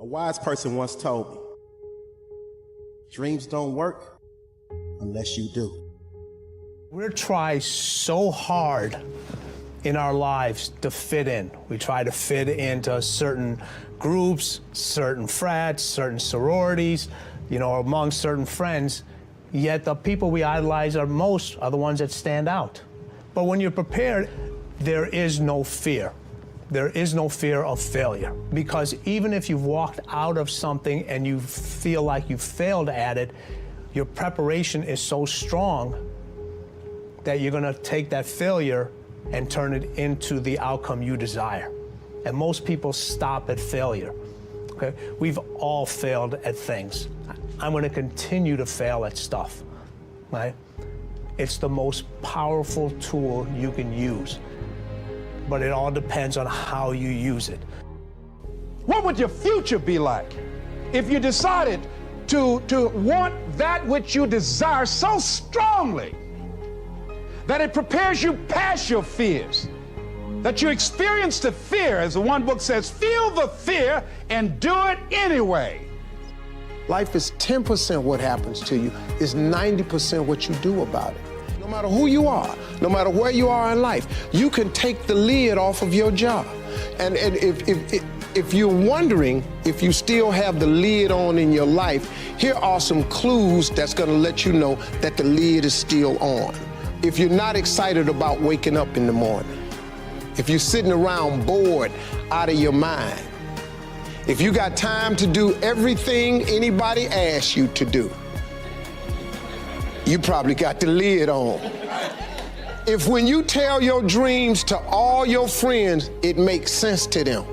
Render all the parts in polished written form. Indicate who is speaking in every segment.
Speaker 1: A wise person once told me, dreams don't work unless you do.
Speaker 2: We try so hard in our lives to fit in. We try to fit into certain groups, certain frats, certain sororities, among certain friends, yet the people we idolize are the ones that stand out. But when you're prepared, there is no fear. There is no fear of failure, because even if you've walked out of something and you feel like you failed at it, your preparation is so strong that you're gonna take that failure and turn it into the outcome you desire. And most people stop at failure, okay? We've all failed at things. I'm gonna continue to fail at stuff, right? It's the most powerful tool you can use, but it all depends on how you use it.
Speaker 3: What would your future be like if you decided to want that which you desire so strongly that it prepares you past your fears, that you experience the fear, as the one book says, feel the fear and do it anyway?
Speaker 4: Life is 10% what happens to you, it's 90% what you do about it. No matter who you are, no matter where you are in life, you can take the lid off of your job. And if you're wondering if you still have the lid on in your life, here are some clues that's gonna let you know that the lid is still on. If you're not excited about waking up in the morning, if you're sitting around bored out of your mind, if you got time to do everything anybody asks you to do, you probably got the lid on. If when you tell your dreams to all your friends, it makes sense to them,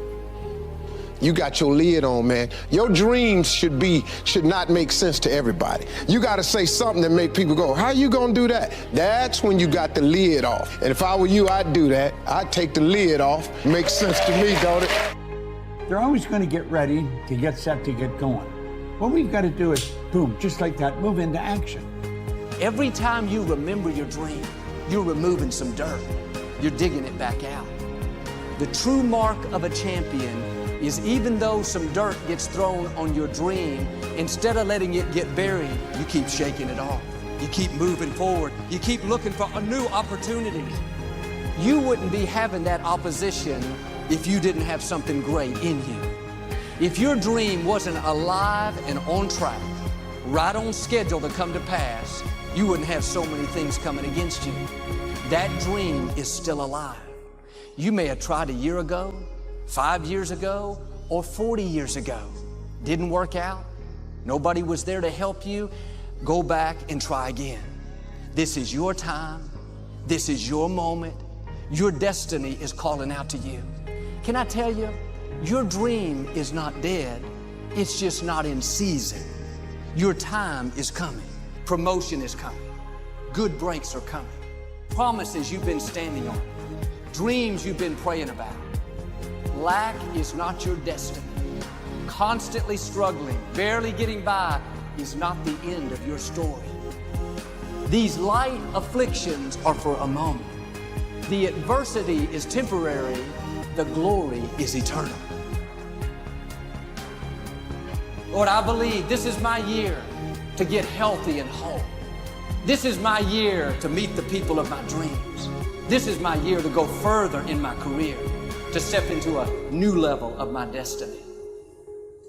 Speaker 4: you got your lid on, man. Your dreams should not make sense to everybody. You gotta say something that make people go, how you gonna do that? That's when you got the lid off. And if I were you, I'd do that. I'd take the lid off. Makes sense to me, don't it?
Speaker 5: They're always gonna get ready to get set to get going. What we've gotta do is, boom, just like that, move into action.
Speaker 6: Every time you remember your dream, you're removing some dirt. You're digging it back out. The true mark of a champion is even though some dirt gets thrown on your dream, instead of letting it get buried, you keep shaking it off. You keep moving forward. You keep looking for a new opportunity. You wouldn't be having that opposition if you didn't have something great in you. If your dream wasn't alive and on track, right on schedule to come to pass, you wouldn't have so many things coming against you. That dream is still alive. You may have tried a year ago, 5 years ago, or 40 years ago. Didn't work out. Nobody was there to help you. Go back and try again. This is your time. This is your moment. Your destiny is calling out to you. Can I tell you, your dream is not dead. It's just not in season. Your time is coming. Promotion is coming. Good breaks are coming. Promises you've been standing on. Dreams you've been praying about. Lack is not your destiny. Constantly struggling, barely getting by is not the end of your story. These light afflictions are for a moment. The adversity is temporary. The glory is eternal. Lord, I believe this is my year to get healthy and whole. This is my year to meet the people of my dreams. This is my year to go further in my career, to step into a new level of my destiny.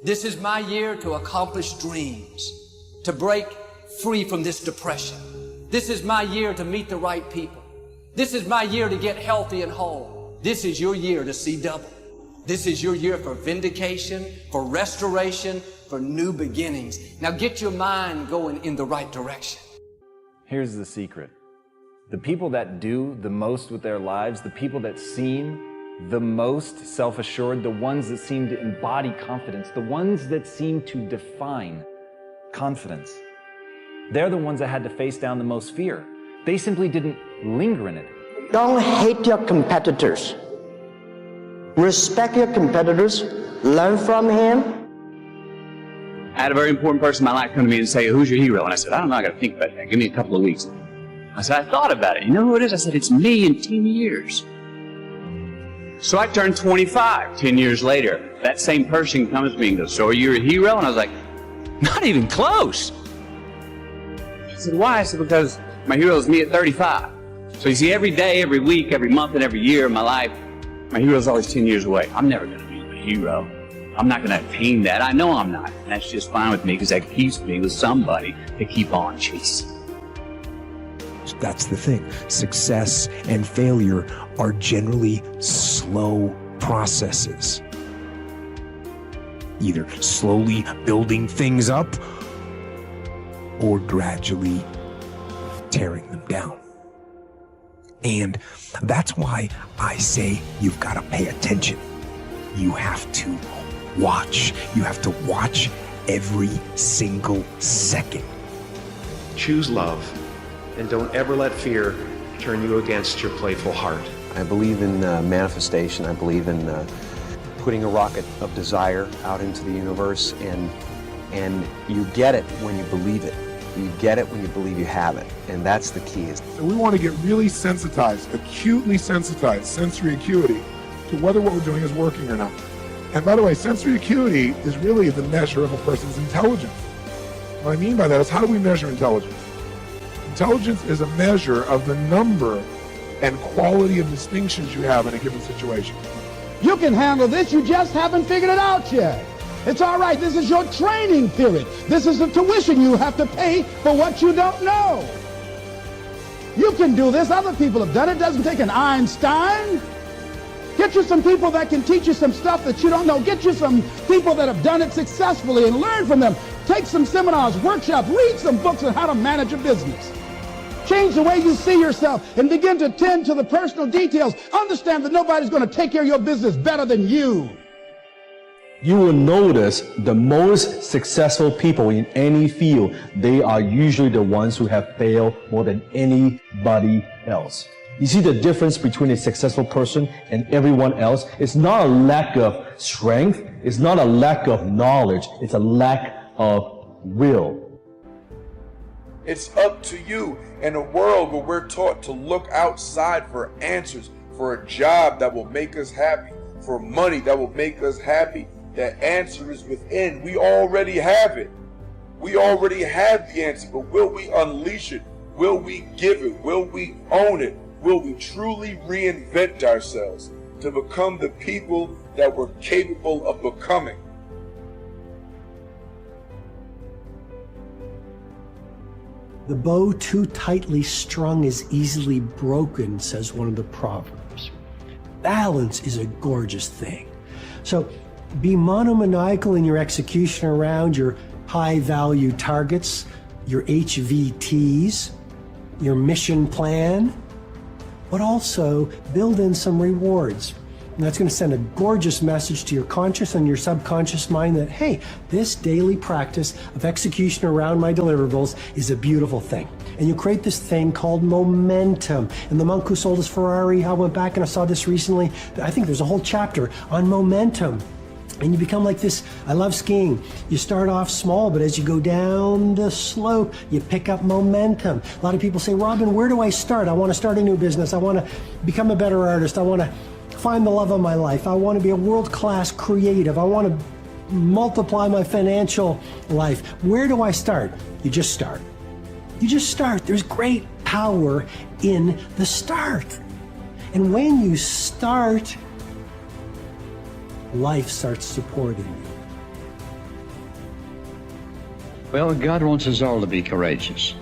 Speaker 6: This is my year to accomplish dreams, to break free from this depression. This is my year to meet the right people. This is my year to get healthy and whole. This is your year to see double. This is your year for vindication, for restoration, for new beginnings. Now get your mind going in the right direction.
Speaker 7: Here's the secret. The people that do the most with their lives, the people that seem the most self-assured, the ones that seem to embody confidence, the ones that seem to define confidence, they're the ones that had to face down the most fear. They simply didn't linger in it.
Speaker 8: Don't hate your competitors. Respect your competitors. Learn from him.
Speaker 9: I had a very important person in my life come to me and say, who's your hero? And I said, I don't know, I got to think about that. Give me a couple of weeks. I said, I thought about it. You know who it is? I said, it's me in 10 years. So I turned 25 10 years later. that same person comes to me and goes, so are you a hero? And I was like, not even close. I said, why? I said, because my hero is me at 35. So you see, every day, every week, every month, and every year of my life, my hero is always 10 years away. I'm never going to be a hero. I'm not going to attain that. I know I'm not. And that's just fine with me because that keeps me with somebody to keep on chasing.
Speaker 10: That's the thing. Success and failure are generally slow processes. Either slowly building things up or gradually tearing them down. And that's why I say you've got to pay attention. You have to watch. You have to watch every single second.
Speaker 11: Choose love, and don't ever let fear turn you against your playful heart.
Speaker 12: I believe in manifestation. I believe in putting a rocket of desire out into the universe, and you get it when you believe it. You get it when you believe you have it, and that's the key.
Speaker 13: So we want to get really sensitized, acutely sensitized, sensory acuity, to whether what we're doing is working or not. And by the way, sensory acuity is really the measure of a person's intelligence. What I mean by that is, how do we measure intelligence? Intelligence is a measure of the number and quality of distinctions you have in a given situation.
Speaker 3: You can handle this, you just haven't figured it out yet. It's all right, this is your training period. This is the tuition you have to pay for what you don't know. You can do this, other people have done it. It doesn't take an Einstein. Get you some people that can teach you some stuff that you don't know. Get you some people that have done it successfully and learn from them. Take some seminars, workshops, read some books on how to manage a business. Change the way you see yourself and begin to tend to the personal details. Understand that nobody's going to take care of your business better than you.
Speaker 14: You will notice the most successful people in any field, they are usually the ones who have failed more than anybody else. You see the difference between a successful person and everyone else? It's not a lack of strength. It's not a lack of knowledge. It's a lack of will.
Speaker 15: It's up to you in a world where we're taught to look outside for answers, for a job that will make us happy, for money that will make us happy. The answer is within. We already have it. We already have the answer, but will we unleash it? Will we give it? Will we own it? Will we truly reinvent ourselves to become the people that we're capable of becoming?
Speaker 16: The bow too tightly strung is easily broken, says one of the proverbs. Balance is a gorgeous thing. So be monomaniacal in your execution around your high-value targets, your HVTs, your mission plan, but also build in some rewards. And that's going to send a gorgeous message to your conscious and your subconscious mind that, hey, this daily practice of execution around my deliverables is a beautiful thing. And you create this thing called momentum. And the monk who sold his Ferrari, I went back and I saw this recently. I think there's a whole chapter on momentum. And you become like this. I love skiing. You start off small, but as you go down the slope, you pick up momentum. A lot of people say, Robin, where do I start? I want to start a new business. I want to become a better artist. I want to find the love of my life. I want to be a world-class creative. I want to multiply my financial life. Where do I start? You just start. You just start. There's great power in the start. And when you start, life starts supporting you.
Speaker 5: Well, God wants us all to be courageous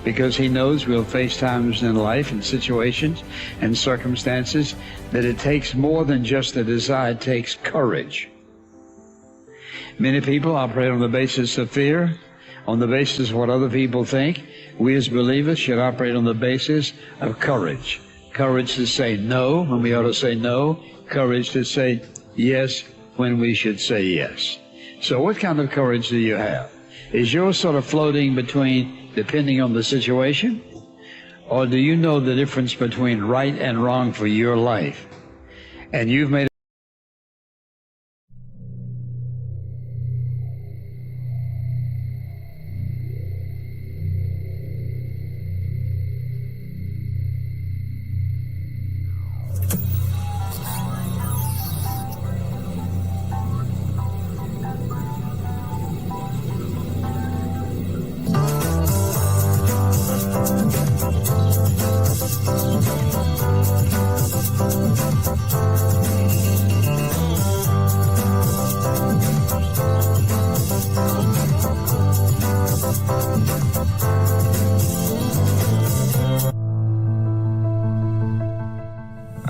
Speaker 5: because He knows we'll face times in life and situations and circumstances that it takes more than just a desire. It takes courage. Many people operate on the basis of fear, on the basis of what other people think. We as believers should operate on the basis of courage. Courage to say no when we ought to say no. Courage to say yes when we should say yes. So what kind of courage do you have? Is yours sort of floating between depending on the situation? Or do you know the difference between right and wrong for your life? And you've made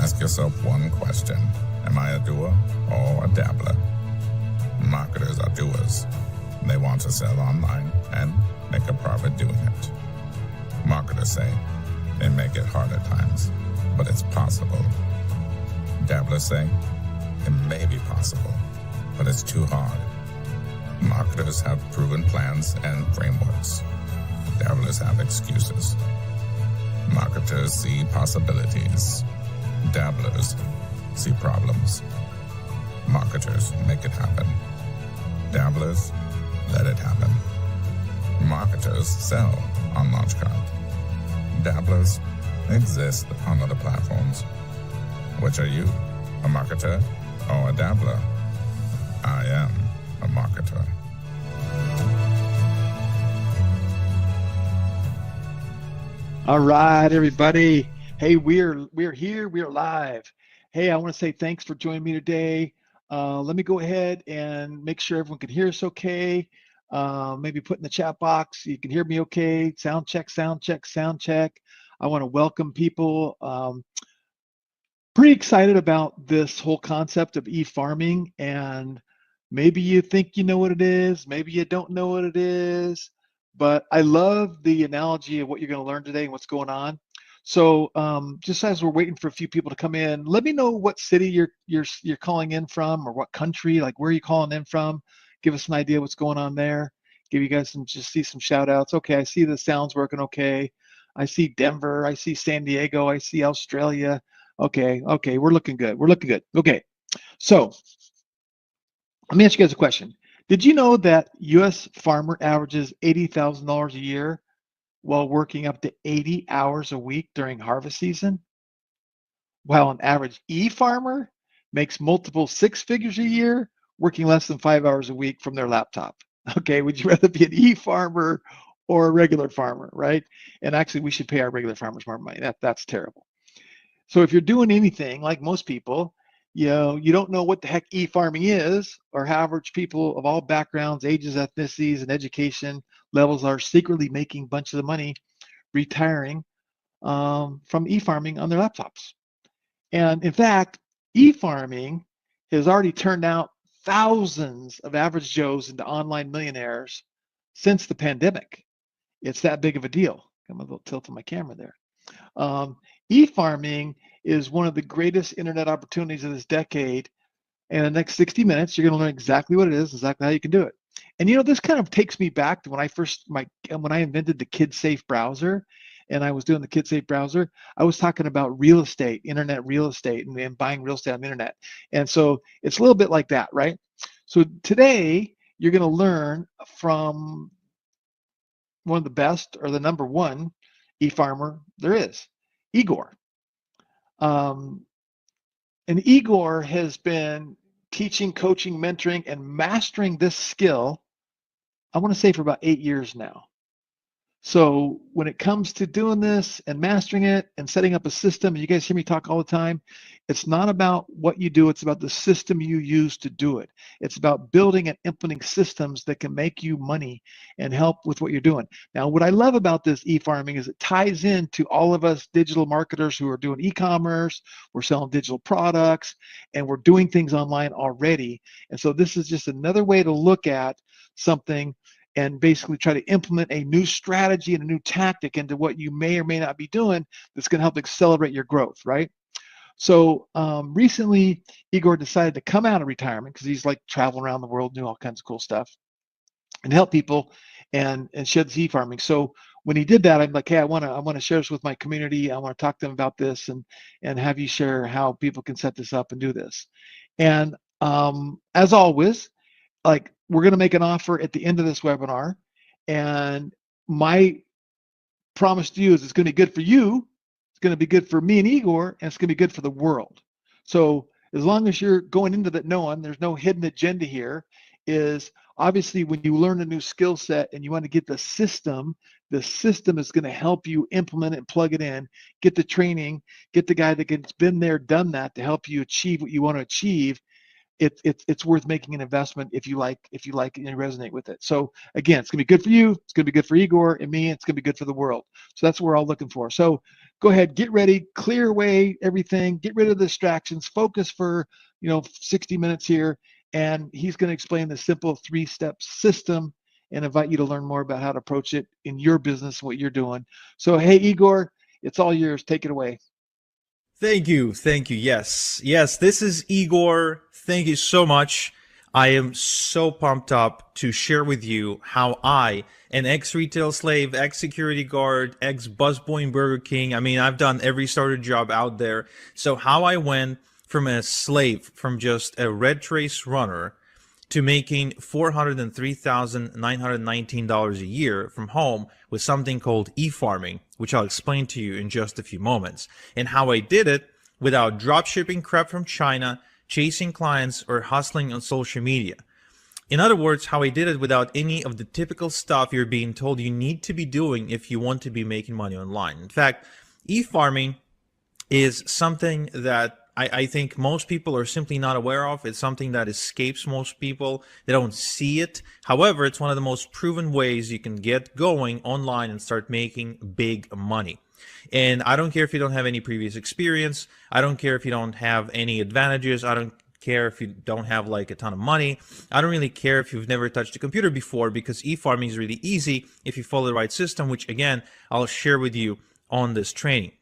Speaker 17: Ask yourself one question. Am I a doer or a dabbler? Marketers are doers. They want to sell online and make a profit doing it. Marketers say they make it hard at times, but it's possible. Dabblers say it may be possible, but it's too hard. Marketers have proven plans and frameworks. Dabblers have excuses. Marketers see possibilities. Dabblers see problems. Marketers make it happen. Dabblers let it happen. Marketers sell on Launchcard. Dabblers exist on other platforms. Which are you, a marketer or a dabbler? I am a marketer.
Speaker 18: All right, everybody. Hey, we're here. We're live. Hey, I want to say thanks for joining me today. Let me go ahead and make sure everyone can hear us okay. Maybe put in the chat box, you can hear me okay. Sound check, sound check, sound check. I want to welcome people. Pretty excited about this whole concept of e-farming, and maybe you think you know what it is, maybe you don't know what it is, but I love the analogy of what you're going to learn today and what's going on. So just as we're waiting for a few people to come in, let me know what city you're calling in from, or what country, like where are you calling in from. Give us an idea what's going on there. Give you guys see some shout outs. Okay, I see the sound's working okay. I see Denver, I see San Diego, I see Australia. Okay, we're looking good. Okay, so let me ask you guys a question. Did you know that U.S. farmer averages $80,000 a year while working up to 80 hours a week during harvest season? While an average e-farmer makes multiple six figures a year working less than 5 hours a week from their laptop. Okay, would you rather be an e-farmer or a regular farmer, right? And actually, we should pay our regular farmers more money. That's terrible. So if you're doing anything like most people, you don't know what the heck e-farming is, or how average people of all backgrounds, ages, ethnicities, and education levels are secretly making bunches of money retiring from e-farming on their laptops. And in fact, e-farming has already turned out thousands of average Joes into online millionaires since the pandemic. It's that big of a deal. I'm a little tilt on my camera there. E-farming is one of the greatest internet opportunities of this decade. And in the next 60 minutes, you're going to learn exactly what it is, exactly how you can do it. And this kind of takes me back to when I invented the KidSafe browser, and I was doing the KidSafe browser. I was talking about real estate, internet real estate, and buying real estate on the internet. And so it's a little bit like that, right? So today you're going to learn from one of the best, or the number one e-farmer there is, Igor. And Igor has been teaching, coaching, mentoring, and mastering this skill, I want to say, for about 8 years now. So when it comes to doing this and mastering it and setting up a system, you guys hear me talk all the time, it's not about what you do, it's about the system you use to do it. It's about building and implementing systems that can make you money and help with what you're doing. Now, what I love about this e-farming is it ties into all of us digital marketers who are doing e-commerce, we're selling digital products, and we're doing things online already. And so this is just another way to look at something and basically try to implement a new strategy and a new tactic into what you may or may not be doing that's going to help accelerate your growth, right? So recently, Igor decided to come out of retirement because he's like traveling around the world, doing all kinds of cool stuff, and help people and shed the e-farming. So when he did that, I'm like, hey, I want to share this with my community. I want to talk to them about this and have you share how people can set this up and do this. And as always, like, we're going to make an offer at the end of this webinar, and my promise to you is it's going to be good for you, it's going to be good for me and Igor, and it's going to be good for the world. So as long as you're going into that knowing there's no hidden agenda here, is obviously when you learn a new skill set and you want to get the system is going to help you implement it and plug it in, get the training, get the guy that's been there, done that to help you achieve what you want to achieve. it's worth making an investment if you like it and you resonate with it. So again, it's gonna be good for you, it's gonna be good for Igor and me, it's gonna be good for the world. So that's what we're all looking for. So go ahead, get ready, clear away everything, get rid of the distractions, focus for 60 minutes here, and he's going to explain the simple 3-step system and invite you to learn more about how to approach it in your business, what you're doing. So hey, Igor, it's all yours. Take it away.
Speaker 19: Thank you. Yes, this is Igor. Thank you so much. I am so pumped up to share with you how I, an ex-retail slave, ex-security guard, ex-busboy in Burger King, I mean, I've done every starter job out there. So how I went from a slave, from just a red trace runner, to making $403,919 a year from home with something called e-farming, which I'll explain to you in just a few moments, and how I did it without drop shipping crap from China, chasing clients, or hustling on social media. In other words, how I did it without any of the typical stuff you're being told you need to be doing if you want to be making money online. In fact, e-farming is something that I think most people are simply not aware of. It's something that escapes most people. They don't see it. However, it's one of the most proven ways you can get going online and start making big money. And I don't care if you don't have any previous experience. I don't care if you don't have any advantages. I don't care if you don't have like a ton of money. I don't really care if you've never touched a computer before, because e-farming is really easy if you follow the right system, which again, I'll share with you on this training.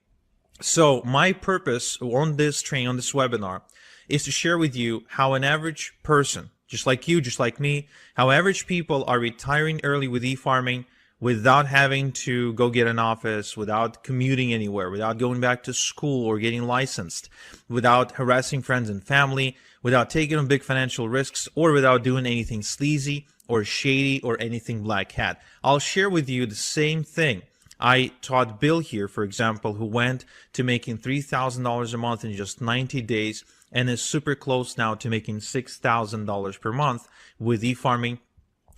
Speaker 19: So my purpose on this training, on this webinar, is to share with you how an average person, just like you, just like me, how average people are retiring early with e-farming without having to go get an office, without commuting anywhere, without going back to school or getting licensed, without harassing friends and family, without taking on big financial risks, or without doing anything sleazy or shady or anything black hat. I'll share with you the same thing I taught Bill here, for example, who went to making $3,000 a month in just 90 days and is super close now to making $6,000 per month with e-farming.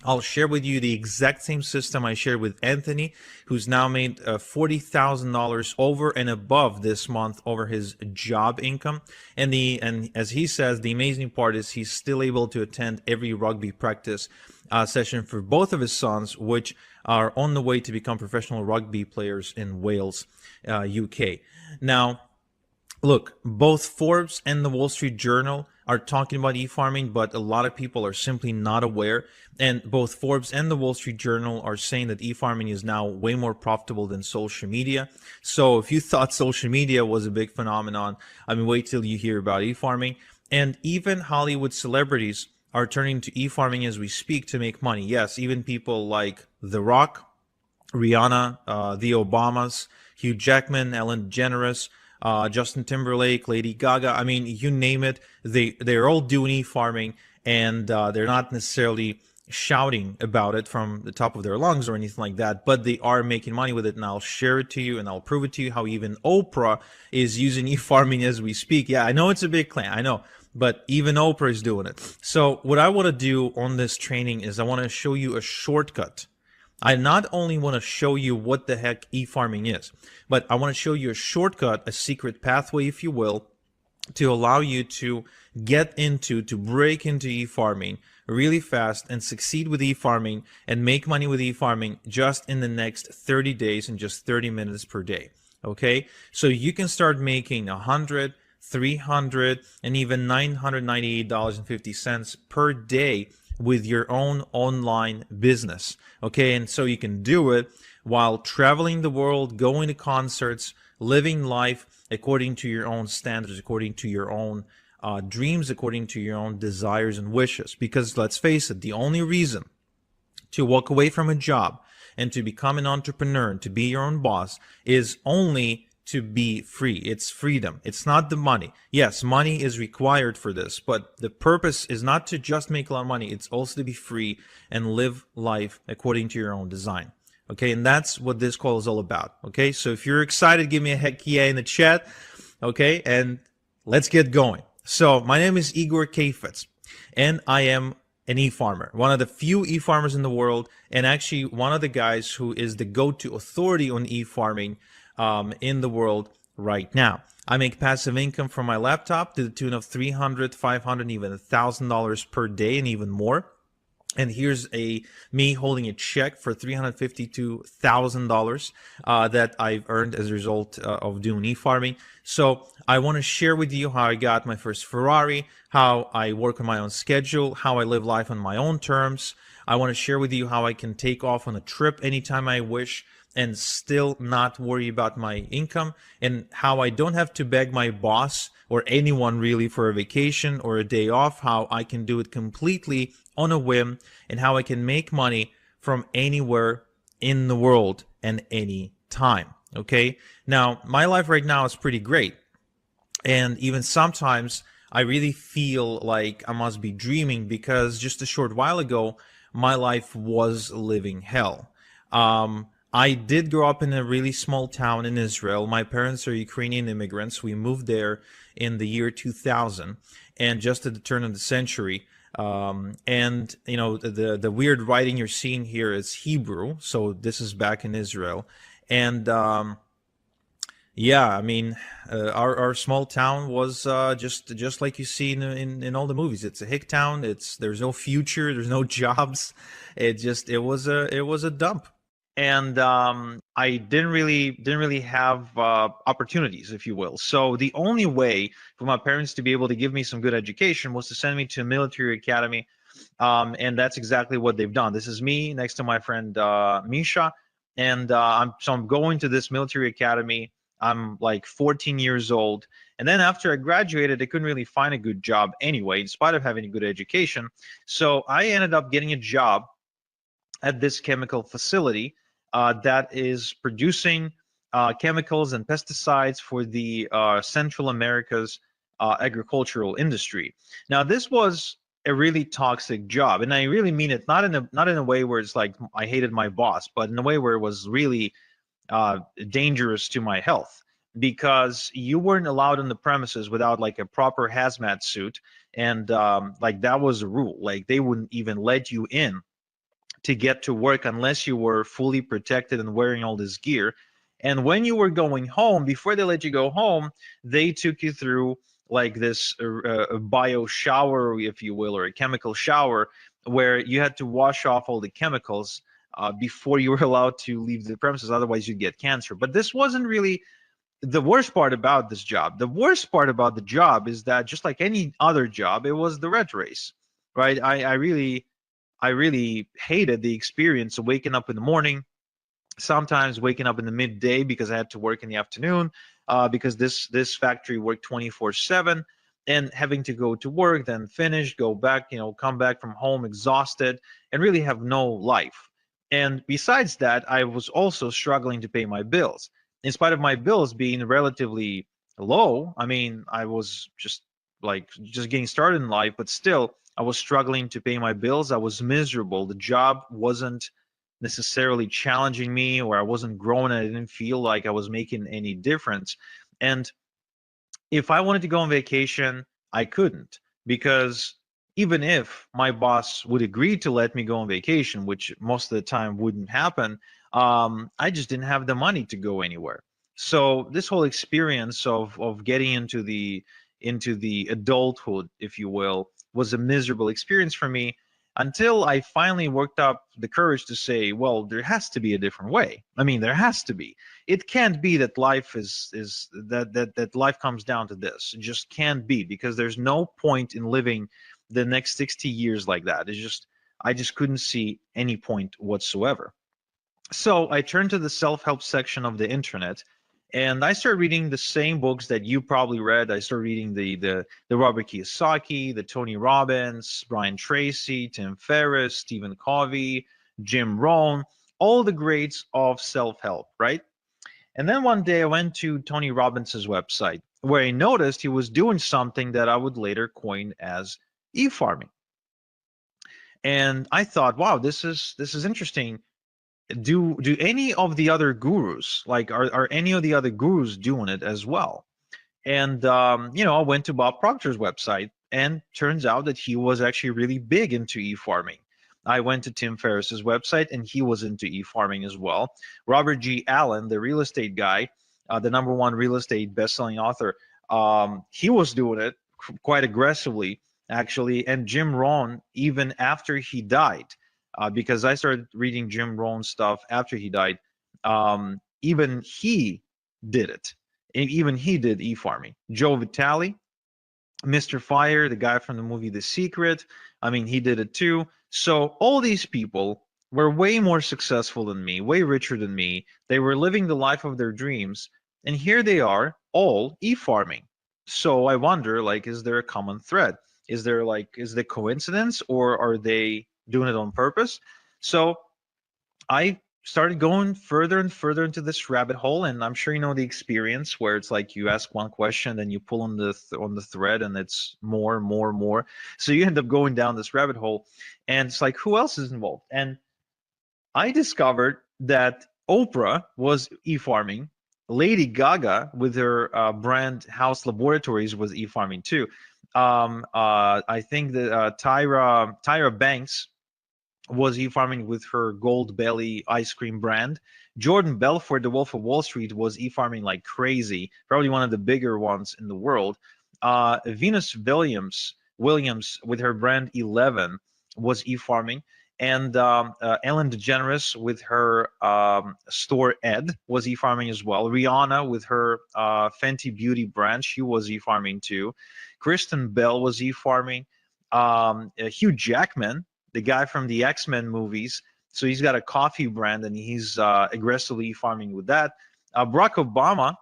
Speaker 19: I'll share with you the exact same system I shared with Anthony, who's now made $40,000 over and above this month over his job income. And as he says, the amazing part is he's still able to attend every rugby practice session for both of his sons, which are on the way to become professional rugby players in Wales, UK. Now, look, both Forbes and the Wall Street Journal are talking about e-farming, but a lot of people are simply not aware. And both Forbes and the Wall Street Journal are saying that e-farming is now way more profitable than social media. So if you thought social media was a big phenomenon, I mean, wait till you hear about e-farming. And even Hollywood celebrities are turning to e-farming as we speak to make money. Yes, even people like The Rock, Rihanna, the Obamas, Hugh Jackman, Ellen DeGeneres, Justin Timberlake, Lady Gaga. I mean, you name it, they're all doing e-farming, and they're not necessarily shouting about it from the top of their lungs or anything like that, but they are making money with it, and I'll share it to you, and I'll prove it to you how even Oprah is using e-farming as we speak. Yeah, I know it's a big claim, I know, but even Oprah is doing it. So what I want to do on this training is I want to show you a shortcut. I not only want to show you what the heck e-farming is, but I want to show you a shortcut, a secret pathway, if you will, to allow you to break into e-farming really fast and succeed with e-farming and make money with e-farming just in the next 30 days and just 30 minutes per day. Okay, so you can start making $100, $300, and even $998.50 per day with your own online business. Okay, and so you can do it while traveling the world, going to concerts, living life according to your own standards, according to your own dreams, according to your own desires and wishes. Because let's face it, the only reason to walk away from a job and to become an entrepreneur, to be your own boss, is only to be free. It's freedom. It's not the money. Yes, money is required for this, but the purpose is not to just make a lot of money. It's also to be free and live life according to your own design. Okay, and that's what this call is all about. Okay, so if you're excited, give me a heck yeah in the chat. Okay, and let's get going. So my name is Igor Kafetz, and I am an e-farmer, one of the few e-farmers in the world, and actually one of the guys who is the go-to authority on e-farming in the world right now. I make passive income from my laptop to the tune of $300, $500, even $1,000 per day, and even more. And here's me holding a check for $352,000 that I've earned as a result of doing e-farming. So I want to share with you how I got my first Ferrari, how I work on my own schedule, how I live life on my own terms. I want to share with you how I can take off on a trip anytime I wish and still not worry about my income, and how I don't have to beg my boss or anyone really for a vacation or a day off, how I can do it completely on a whim, and how I can make money from anywhere in the world and any time. Okay, now my life right now is pretty great, and even sometimes I really feel like I must be dreaming, because just a short while ago my life was living hell. I did grow up in a really small town in Israel. My parents are Ukrainian immigrants. We moved there in the year 2000, and just at the turn of the century. And you know, the weird writing you're seeing here is Hebrew, so this is back in Israel. And yeah, I mean, our small town was just like you see in all the movies. It's a hick town. There's no future. There's no jobs. It was a dump. And I didn't really have opportunities, if you will. So the only way for my parents to be able to give me some good education was to send me to a military academy, and that's exactly what they've done. This is me next to my friend Misha, and I'm going to this military academy. I'm like 14 years old, and then after I graduated, I couldn't really find a good job anyway, in spite of having a good education. So I ended up getting a job at this chemical facility that is producing chemicals and pesticides for the Central America's agricultural industry. Now, this was a really toxic job, and I really mean it not in a way where it's like I hated my boss, but in a way where it was really dangerous to my health, because you weren't allowed on the premises without like a proper hazmat suit, and like that was a rule. Like they wouldn't even let you in to get to work unless you were fully protected and wearing all this gear. And when you were going home, before they let you go home, they took you through like this bio shower, if you will, or a chemical shower, where you had to wash off all the chemicals before you were allowed to leave the premises. Otherwise you'd get cancer. But this wasn't really the worst part about this job. The worst part about the job is that, just like any other job, it was the rat race, right? I really hated the experience of waking up in the morning, sometimes waking up in the midday because I had to work in the afternoon, because this factory worked 24/7, and having to go to work, then finish, go back, come back from home exhausted, and really have no life. And besides that, I was also struggling to pay my bills. In spite of my bills being relatively low, I mean, I was just getting started in life, but still, I was struggling to pay my bills. I was miserable. The job wasn't necessarily challenging me, or I wasn't growing. I didn't feel like I was making any difference. And if I wanted to go on vacation, I couldn't, because even if my boss would agree to let me go on vacation, which most of the time wouldn't happen, I just didn't have the money to go anywhere. So this whole experience of getting into the adulthood, if you will, was a miserable experience for me, until I finally worked up the courage to say, well, there has to be a different way. I mean, there has to be. It can't be that life that life comes down to this. It just can't be, because there's no point in living the next 60 years like that. I just couldn't see any point whatsoever. So I turned to the self-help section of the internet, and I started reading the same books that you probably read. I started reading the Robert Kiyosaki, the Tony Robbins, Brian Tracy, Tim Ferriss, Stephen Covey, Jim Rohn, all the greats of self-help, right? And then one day I went to Tony Robbins' website, where I noticed he was doing something that I would later coin as e-farming. And I thought, wow, this is interesting. Do any of the other gurus, like are any of the other gurus doing it as well? And I went to Bob Proctor's website, and turns out that he was actually really big into e-farming. I went to Tim Ferriss's website, and he was into e-farming as well. Robert G. Allen, the real estate guy, the #1 real estate best-selling author. He was doing it quite aggressively, actually, and Jim Rohn, even after he died, because I started reading Jim Rohn stuff after he died, even he did it. Even he did e-farming. Joe Vitale, Mr. Fire, the guy from the movie The Secret, I mean, he did it too. So all these people were way more successful than me, way richer than me. They were living the life of their dreams. And here they are, all e-farming. So I wonder, like, is there a common thread? Is there a coincidence, or are they doing it on purpose? So I started going further and further into this rabbit hole, and I'm sure you know the experience where it's like you ask one question, then you pull on the thread, and it's more, more, more. So you end up going down this rabbit hole, and it's like, who else is involved? And I discovered that Oprah was e-farming. Lady Gaga, with her brand House Laboratories, was e-farming too. I think that Tyra Banks was e-farming with her Gold Belly ice cream brand. Jordan Belfort, the Wolf of Wall Street, was e-farming like crazy, probably one of the bigger ones in the world. Venus Williams with her brand 11 was e-farming. And Ellen DeGeneres with her store Ed was e-farming as well. Rihanna with her Fenty Beauty brand, she was e-farming too. Kristen Bell was e-farming. Hugh Jackman, the guy from the X-Men movies, so he's got a coffee brand, and he's aggressively farming with that. Barack Obama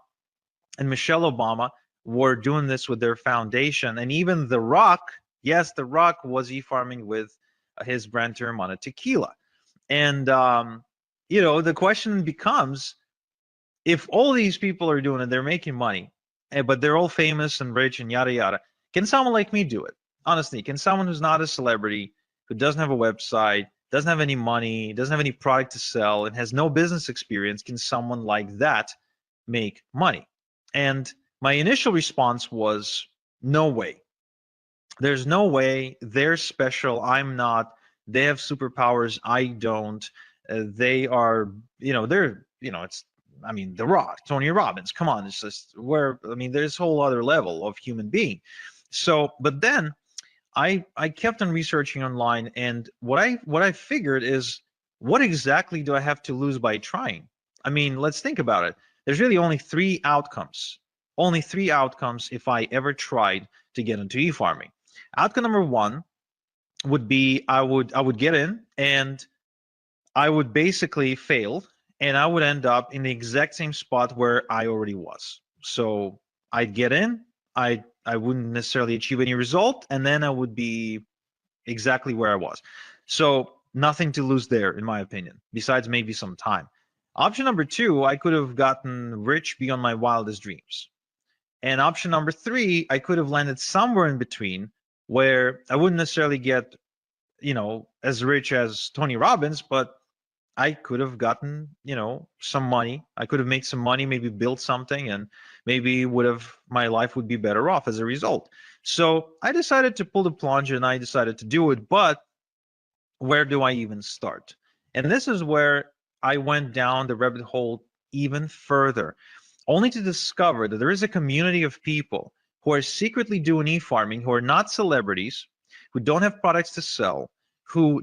Speaker 19: and Michelle Obama were doing this with their foundation, and even The Rock, yes, The Rock was e-farming with his brand Teremana Tequila. And the question becomes, if all these people are doing it, they're making money, but they're all famous and rich and yada yada, can someone like me do it? Honestly, can someone who's not a celebrity, who doesn't have a website, doesn't have any money, doesn't have any product to sell, and has no business experience, can someone like that make money? And my initial response was, no way. There's no way. They're special. I'm not. They have superpowers. I don't. They are, it's, The Rock, Tony Robbins. Come on, it's just there's a whole other level of human being. So, but then I kept on researching online, and what I figured is, what exactly do I have to lose by trying? Let's think about it. There's really only three outcomes. Only three outcomes if I ever tried to get into e-farming. Outcome number one would be I would get in, and I would basically fail, and I would end up in the exact same spot where I already was. So I'd get in, I wouldn't necessarily achieve any result, and then I would be exactly where I was. So nothing to lose there, in my opinion, besides maybe some time. Option number two, I could have gotten rich beyond my wildest dreams. And option number three, I could have landed somewhere in between, where I wouldn't necessarily get, as rich as Tony Robbins, but I could have gotten, some money. I could have made some money, maybe built something, and maybe my life would be better off as a result. So I decided to pull the plunge, and I decided to do it. But where do I even start? And this is where I went down the rabbit hole even further, only to discover that there is a community of people who are secretly doing e-farming, who are not celebrities, who don't have products to sell, who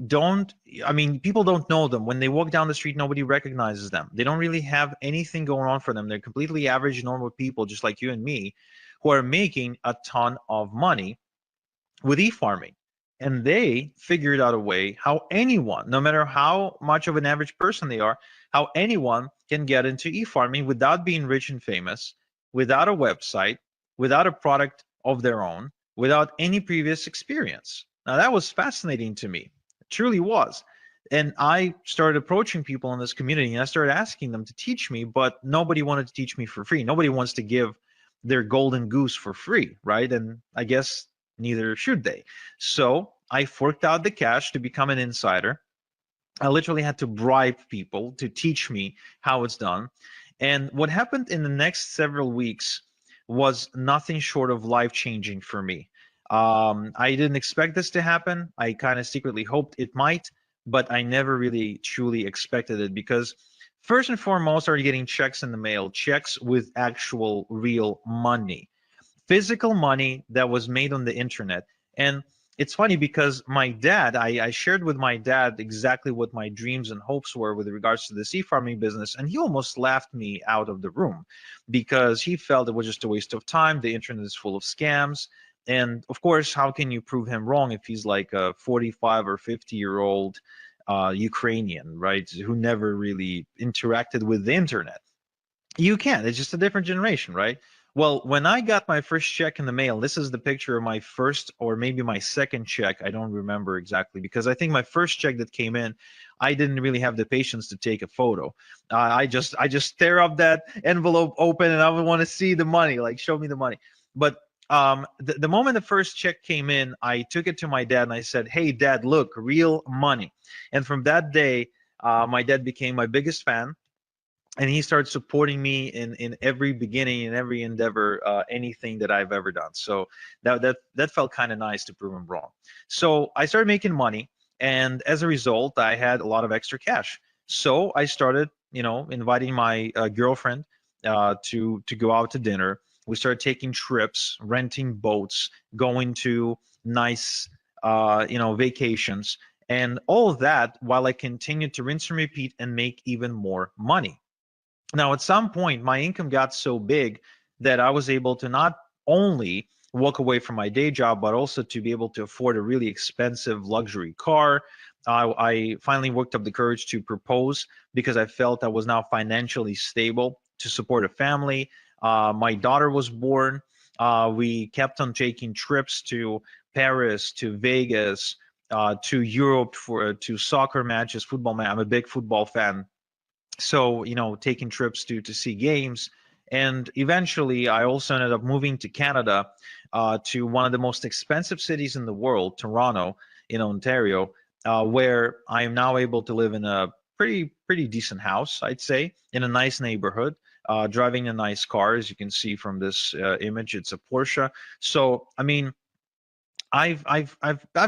Speaker 19: people don't know them. When they walk down the street, nobody recognizes them. They don't really have anything going on for them. They're completely average, normal people, just like you and me, who are making a ton of money with e-farming. And they figured out a way how anyone, no matter how much of an average person they are, how anyone can get into e-farming without being rich and famous, without a website, without a product of their own, without any previous experience. Now, that was fascinating to me. It truly was. And I started approaching people in this community, and I started asking them to teach me, but nobody wanted to teach me for free. Nobody wants to give their golden goose for free, right? And I guess neither should they. So I forked out the cash to become an insider. I literally had to bribe people to teach me how it's done. And what happened in the next several weeks was nothing short of life-changing for me. I didn't expect this to happen. I kind of secretly hoped it might, but I never really truly expected it, because First and foremost, are you getting checks in the mail, checks with actual real money, physical money that was made on the internet. And it's funny because my dad, I shared with my dad exactly what my dreams and hopes were with regards to the sea farming business, and he almost laughed me out of the room because he felt it was just a waste of time. The internet is full of scams. And of course, how can you prove him wrong if he's like a 45 or 50-year-old Ukrainian, right, who never really interacted with the internet? You can't. It's just a different generation, right? Well, when I got my first check in the mail, this is the picture of my first or maybe my second check. I don't remember exactly because I think my first check that came in, I didn't really have the patience to take a photo. I just tear up that envelope open and I would want to see the money, like show me the money. But the moment the first check came in, I took it to my dad and I said, "Hey, Dad, look, real money." And from that day, my dad became my biggest fan. And he started supporting me in every beginning, in every endeavor, anything that I've ever done. So that felt kind of nice to prove him wrong. So I started making money, and as a result, I had a lot of extra cash. So I started, inviting my girlfriend to go out to dinner. We started taking trips, renting boats, going to nice, vacations, and all of that while I continued to rinse and repeat and make even more money. Now, at some point, my income got so big that I was able to not only walk away from my day job, but also to be able to afford a really expensive luxury car. I finally worked up the courage to propose because I felt I was now financially stable to support a family. My daughter was born. We kept on taking trips to Paris, to Vegas, to Europe to soccer matches, football matches. I'm a big football fan. So, taking trips to see games. And eventually, I also ended up moving to Canada, to one of the most expensive cities in the world, Toronto, in Ontario, where I am now able to live in a pretty decent house, I'd say, in a nice neighborhood, driving a nice car. As you can see from this image, it's a Porsche. So, I mean, I've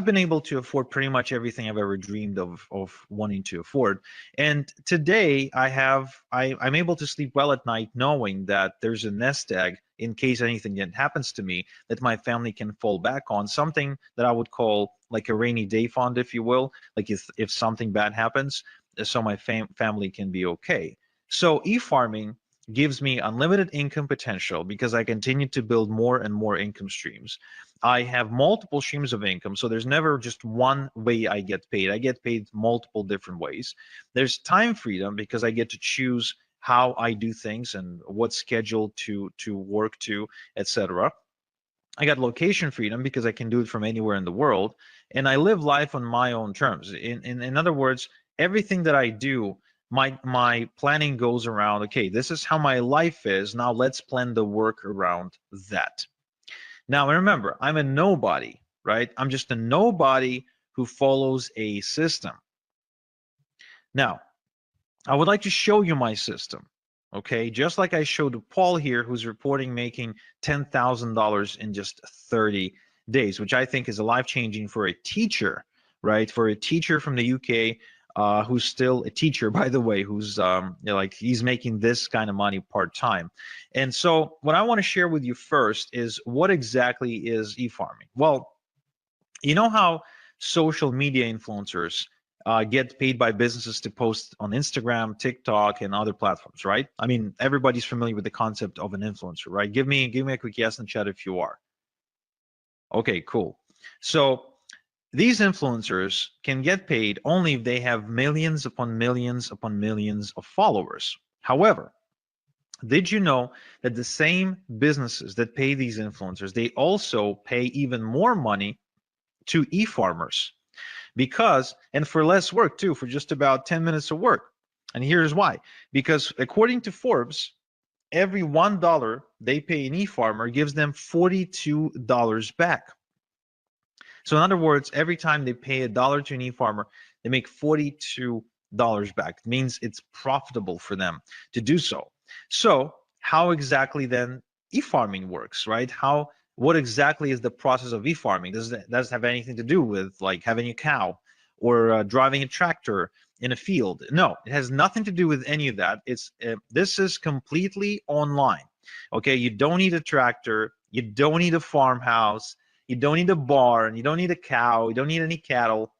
Speaker 19: been able to afford pretty much everything I've ever dreamed of wanting to afford. And today I'm able to sleep well at night knowing that there's a nest egg in case anything happens to me that my family can fall back on, something that I would call like a rainy day fund, if you will, like if something bad happens, so my family can be okay. So e-farming gives me unlimited income potential because I continue to build more and more income streams. I have multiple streams of income, so there's never just one way I get paid. I get paid multiple different ways. There's time freedom because I get to choose how I do things and what schedule to work to, etc. I got location freedom because I can do it from anywhere in the world, and I live life on my own terms. In other words, everything that I do, my planning goes around, okay, this is how my life is. Now let's plan the work around that. Now remember, I'm a nobody, right? I'm just a nobody who follows a system. Now, I would like to show you my system, okay? Just like I showed Paul here, who's reporting making $10,000 in just 30 days, which I think is life-changing for a teacher, right? For a teacher from the UK, who's still a teacher, by the way, who's like he's making this kind of money part-time. And so what I want to share with you first is what exactly is e-farming? Well, you know how social media influencers get paid by businesses to post on Instagram, TikTok, and other platforms, right? I mean, everybody's familiar with the concept of an influencer, right? Give me a quick yes in the chat if you are. Okay, cool. So these influencers can get paid only if they have millions upon millions upon millions of followers. However, did you know that the same businesses that pay these influencers, they also pay even more money to e-farmers? Because, and for less work too, for just about 10 minutes of work. And here's why. Because according to Forbes, every $1 they pay an e-farmer gives them $42 back. So in other words, every time they pay $1 to an e-farmer, they make $42 back. It means it's profitable for them to do so. So how exactly then e-farming works, right? What exactly is the process of e-farming? Does it have anything to do with like having a cow or driving a tractor in a field. No, it has nothing to do with any of that. This is completely online. Okay, you don't need a tractor, you don't need a farmhouse, you don't need a barn, you don't need a cow, you don't need any cattle,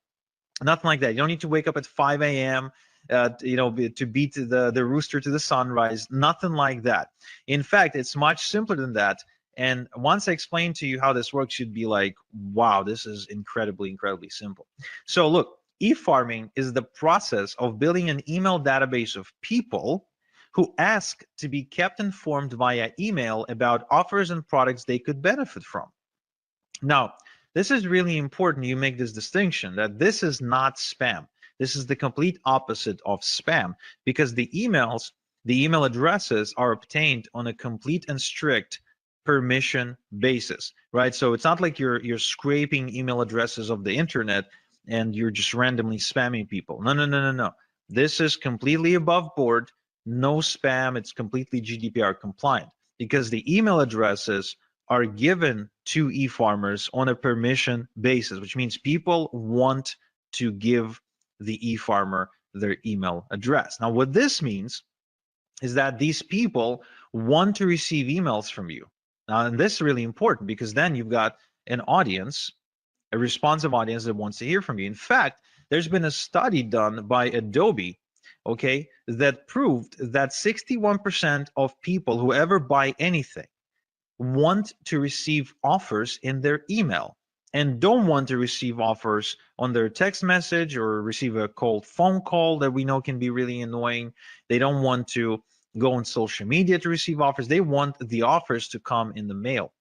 Speaker 19: nothing like that. You don't need to wake up at 5 a.m. To beat the rooster to the sunrise, nothing like that. In fact, it's much simpler than that. And once I explain to you how this works, you'd be like, wow, this is incredibly, incredibly simple. So look, e-farming is the process of building an email database of people who ask to be kept informed via email about offers and products they could benefit from. Now, this is really important you make this distinction that this is not spam. This is the complete opposite of spam, because the email addresses are obtained on a complete and strict permission basis, right? So it's not like you're scraping email addresses of the internet and you're just randomly spamming people. No. This is completely above board, no spam. It's completely GDPR compliant because the email addresses are given to e-farmers on a permission basis, which means people want to give the e-farmer their email address. Now, what this means is that these people want to receive emails from you. Now, and this is really important because then you've got an audience, a responsive audience that wants to hear from you. In fact, there's been a study done by Adobe, okay, that proved that 61% of people who ever buy anything want to receive offers in their email and don't want to receive offers on their text message or receive a cold phone call that we know can be really annoying. They don't want to go on social media to receive offers. They want the offers to come in the mail.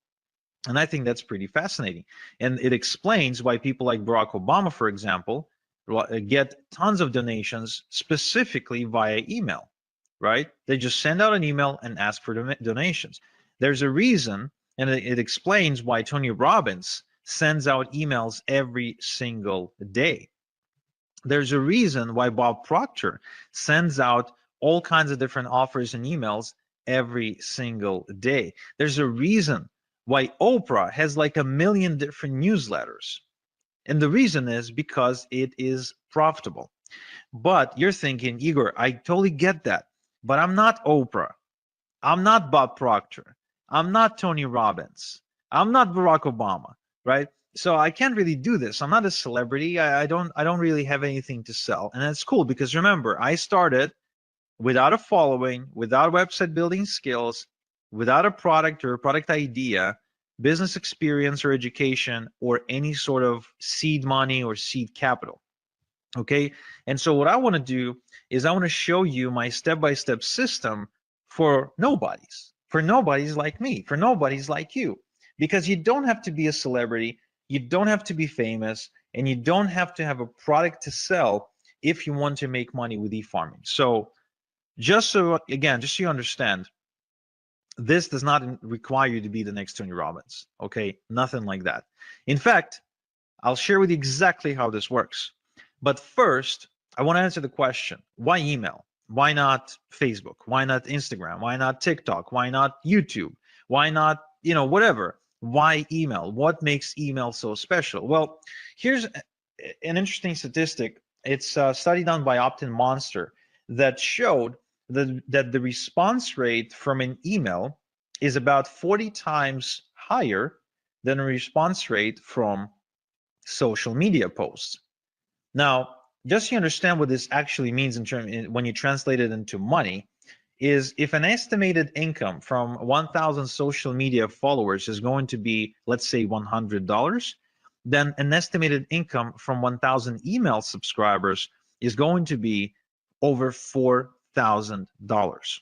Speaker 19: And I think that's pretty fascinating. And it explains why people like Barack Obama, for example, get tons of donations specifically via email, right? They just send out an email and ask for donations. There's a reason, and it explains why Tony Robbins sends out emails every single day. There's a reason why Bob Proctor sends out all kinds of different offers and emails every single day. There's a reason why Oprah has like 1 million different newsletters. And the reason is because it is profitable. But you're thinking, Igor, I totally get that, but I'm not Oprah. I'm not Bob Proctor. I'm not Tony Robbins. I'm not Barack Obama, right? So I can't really do this. I'm not a celebrity. I don't really have anything to sell. And that's cool because remember, I started without a following, without website building skills, without a product or a product idea, business experience or education, or any sort of seed money or seed capital. Okay. And so what I want to do is I want to show you my step-by-step system for nobodies like me, for nobodies like you, because you don't have to be a celebrity, you don't have to be famous, and you don't have to have a product to sell if you want to make money with e-farming. So just so you understand, this does not require you to be the next Tony Robbins, okay? Nothing like that. In fact, I'll share with you exactly how this works. But first, I want to answer the question, why email? Why not Facebook? Why not Instagram? Why not TikTok? Why not YouTube? Why not, whatever? Why email? What makes email so special? Well, here's an interesting statistic. It's a study done by Opt-in Monster that showed that the response rate from an email is about 40 times higher than a response rate from social media posts. Now, just so you understand what this actually means when you translate it into money, is if an estimated income from 1,000 social media followers is going to be, let's say, $100, then an estimated income from 1,000 email subscribers is going to be over $4,000.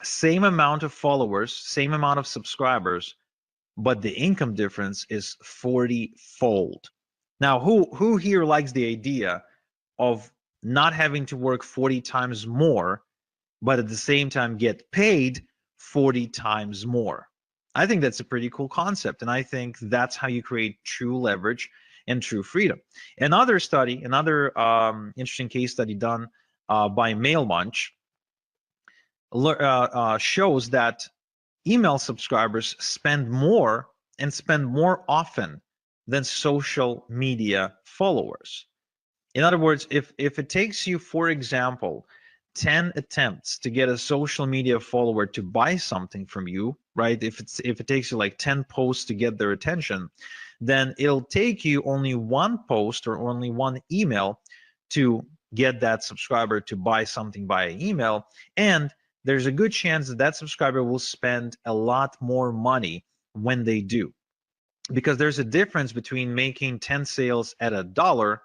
Speaker 19: Same amount of followers, same amount of subscribers, but the income difference is 40-fold. Now, who here likes the idea of not having to work 40 times more, but at the same time get paid 40 times more? I think that's a pretty cool concept, and I think that's how you create true leverage and true freedom. Another study, interesting case study done by MailMunch shows that email subscribers spend more and spend more often than social media followers. In other words, if it takes you, for example, 10 attempts to get a social media follower to buy something from you, right? If it takes you like 10 posts to get their attention, then it'll take you only one post or only one email to get that subscriber to buy something via email. And there's a good chance that that subscriber will spend a lot more money when they do. Because there's a difference between making 10 sales at $1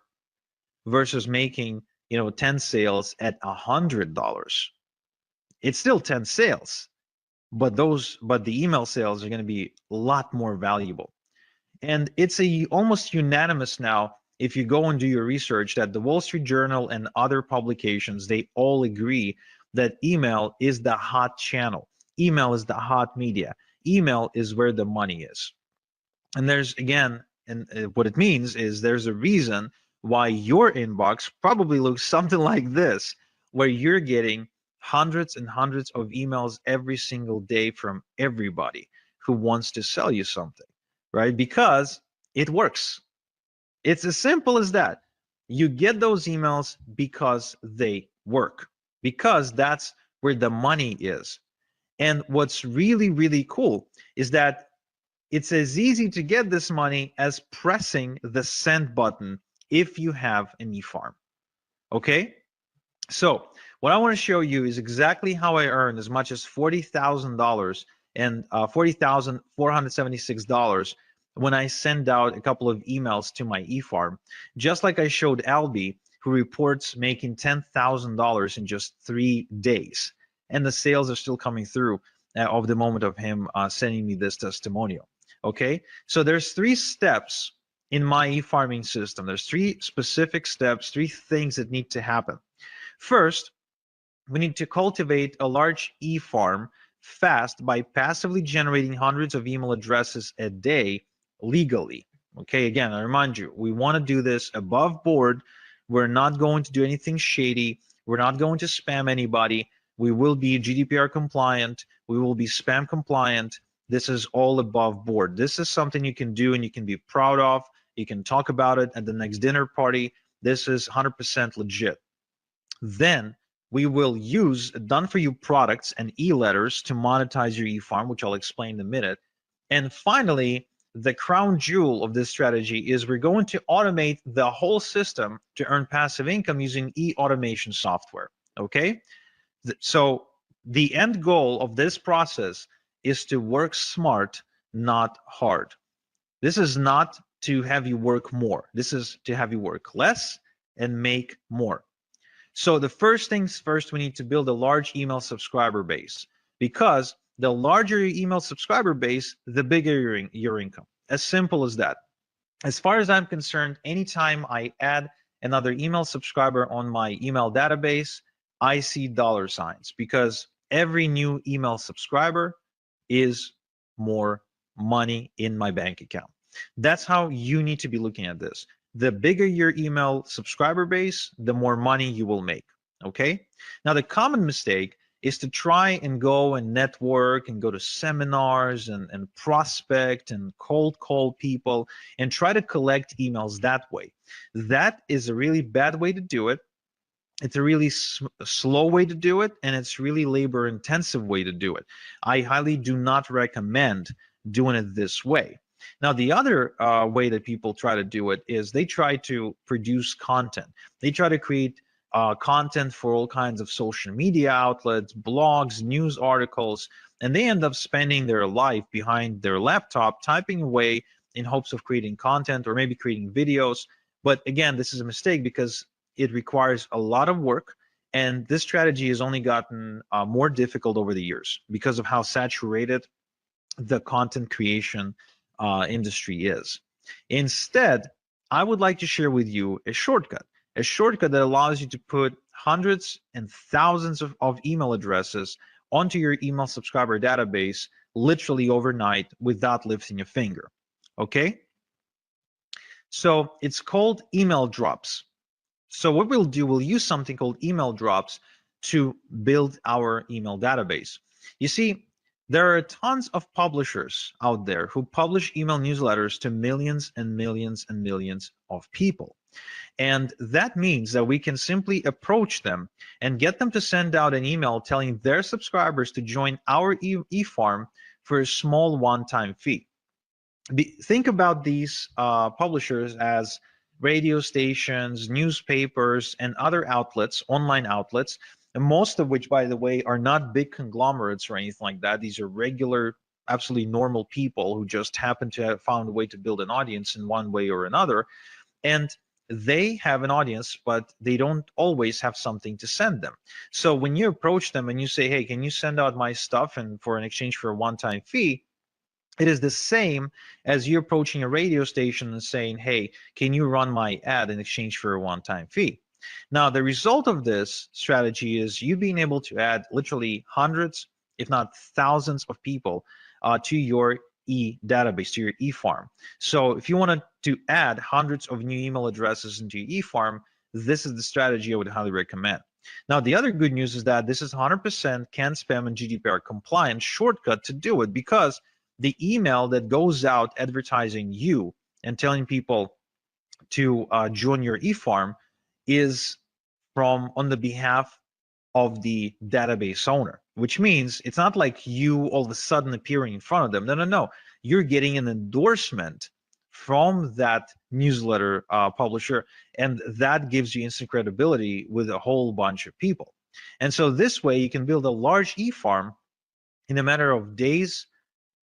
Speaker 19: versus making 10 sales at $100. It's still 10 sales, but the email sales are going to be a lot more valuable. And it's almost unanimous now, if you go and do your research, that the Wall Street Journal and other publications, they all agree that email is the hot channel. Email is the hot media. Email is where the money is. And there's, again, and what it means is there's a reason why your inbox probably looks something like this, where you're getting hundreds and hundreds of emails every single day from everybody who wants to sell you something, right? Because it works. It's as simple as that. You get those emails because they work, because that's where the money is. And what's really, really cool is that it's as easy to get this money as pressing the send button if you have an e-farm. Okay? So what I want to show you is exactly how I earned as much as $40,000 and $40,476 when I send out a couple of emails to my e-farm, just like I showed Albie, who reports making $10,000 in just 3 days. And the sales are still coming through of the moment of him sending me this testimonial. Okay, so there's 3 steps in my e-farming system. There's 3 specific steps, 3 things that need to happen. First, we need to cultivate a large e-farm fast by passively generating hundreds of email addresses a day legally. Okay, again, I remind you, we want to do this above board. We're not going to do anything shady. We're not going to spam anybody. We will be GDPR compliant. We will be spam compliant. This is all above board. This is something you can do and you can be proud of. You can talk about it at the next dinner party. This is 100% legit. Then we will use done-for-you products and e-letters to monetize your e-farm, which I'll explain in a minute. And finally, the crown jewel of this strategy is we're going to automate the whole system to earn passive income using e-automation software. Okay? So the end goal of this process is to work smart, not hard. This is not to have you work more. This is to have you work less and make more. So the first things first, we need to build a large email subscriber base, because the larger your email subscriber base, the bigger your income. As simple as that. As far as I'm concerned, anytime I add another email subscriber on my email database, I see $signs, because every new email subscriber is more money in my bank account. That's how you need to be looking at this. The bigger your email subscriber base, the more money you will make. Okay? Now, the common mistake is to try and go and network and go to seminars and prospect and cold call people and try to collect emails that way. That is a really bad way to do it. It's a really slow way to do it, and it's really labor-intensive way to do it. I highly do not recommend doing it this way. Now, the other way that people try to do it is they try to produce content. They try to create content for all kinds of social media outlets, blogs, news articles, and they end up spending their life behind their laptop typing away in hopes of creating content or maybe creating videos. But again, this is a mistake because it requires a lot of work, and this strategy has only gotten more difficult over the years because of how saturated the content creation industry is. Instead, I would like to share with you a shortcut that allows you to put hundreds and thousands of email addresses onto your email subscriber database literally overnight without lifting a finger. Okay? So it's called email drops. So what we'll do, we'll use something called email drops to build our email database. You see, There are tons of publishers out there who publish email newsletters to millions and millions and millions of people. And that means that we can simply approach them and get them to send out an email telling their subscribers to join our e-farm for a small one-time fee. Think about these publishers as radio stations, newspapers, and other outlets, online outlets, and most of which, by the way, are not big conglomerates or anything like that. These are regular, absolutely normal people who just happen to have found a way to build an audience in one way or another. And they have an audience, but they don't always have something to send them. So when you approach them and you say, hey, can you send out my stuff and for an exchange for a one-time fee, it is the same as you approaching a radio station and saying, hey, can you run my ad in exchange for a one-time fee? Now, the result of this strategy is you being able to add literally hundreds, if not thousands of people to your database, to your e-farm. So if you wanted to add hundreds of new email addresses into your e-farm, this is the strategy I would highly recommend. Now, the other good news is that this is 100% CAN spam and GDPR compliant shortcut to do it, because the email that goes out advertising you and telling people to join your e-farm is on the behalf of the database owner, which means it's not like you all of a sudden appearing in front of them. No. You're getting an endorsement from that newsletter publisher, and that gives you instant credibility with a whole bunch of people. And so this way you can build a large e-farm in a matter of days,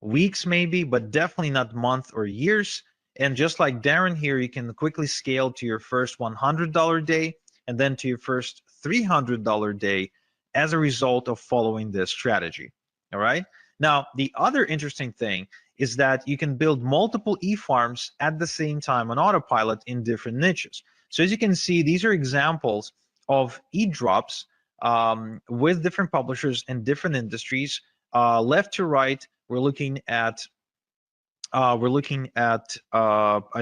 Speaker 19: weeks maybe, but definitely not months or years. And just like Darren here, you can quickly scale to your first $100 day and then to your first $300 day as a result of following this strategy. All right. Now, the other interesting thing is that you can build multiple e-farms at the same time on autopilot in different niches. So as you can see, these are examples of e-drops with different publishers and different industries. Left to right, we're looking at I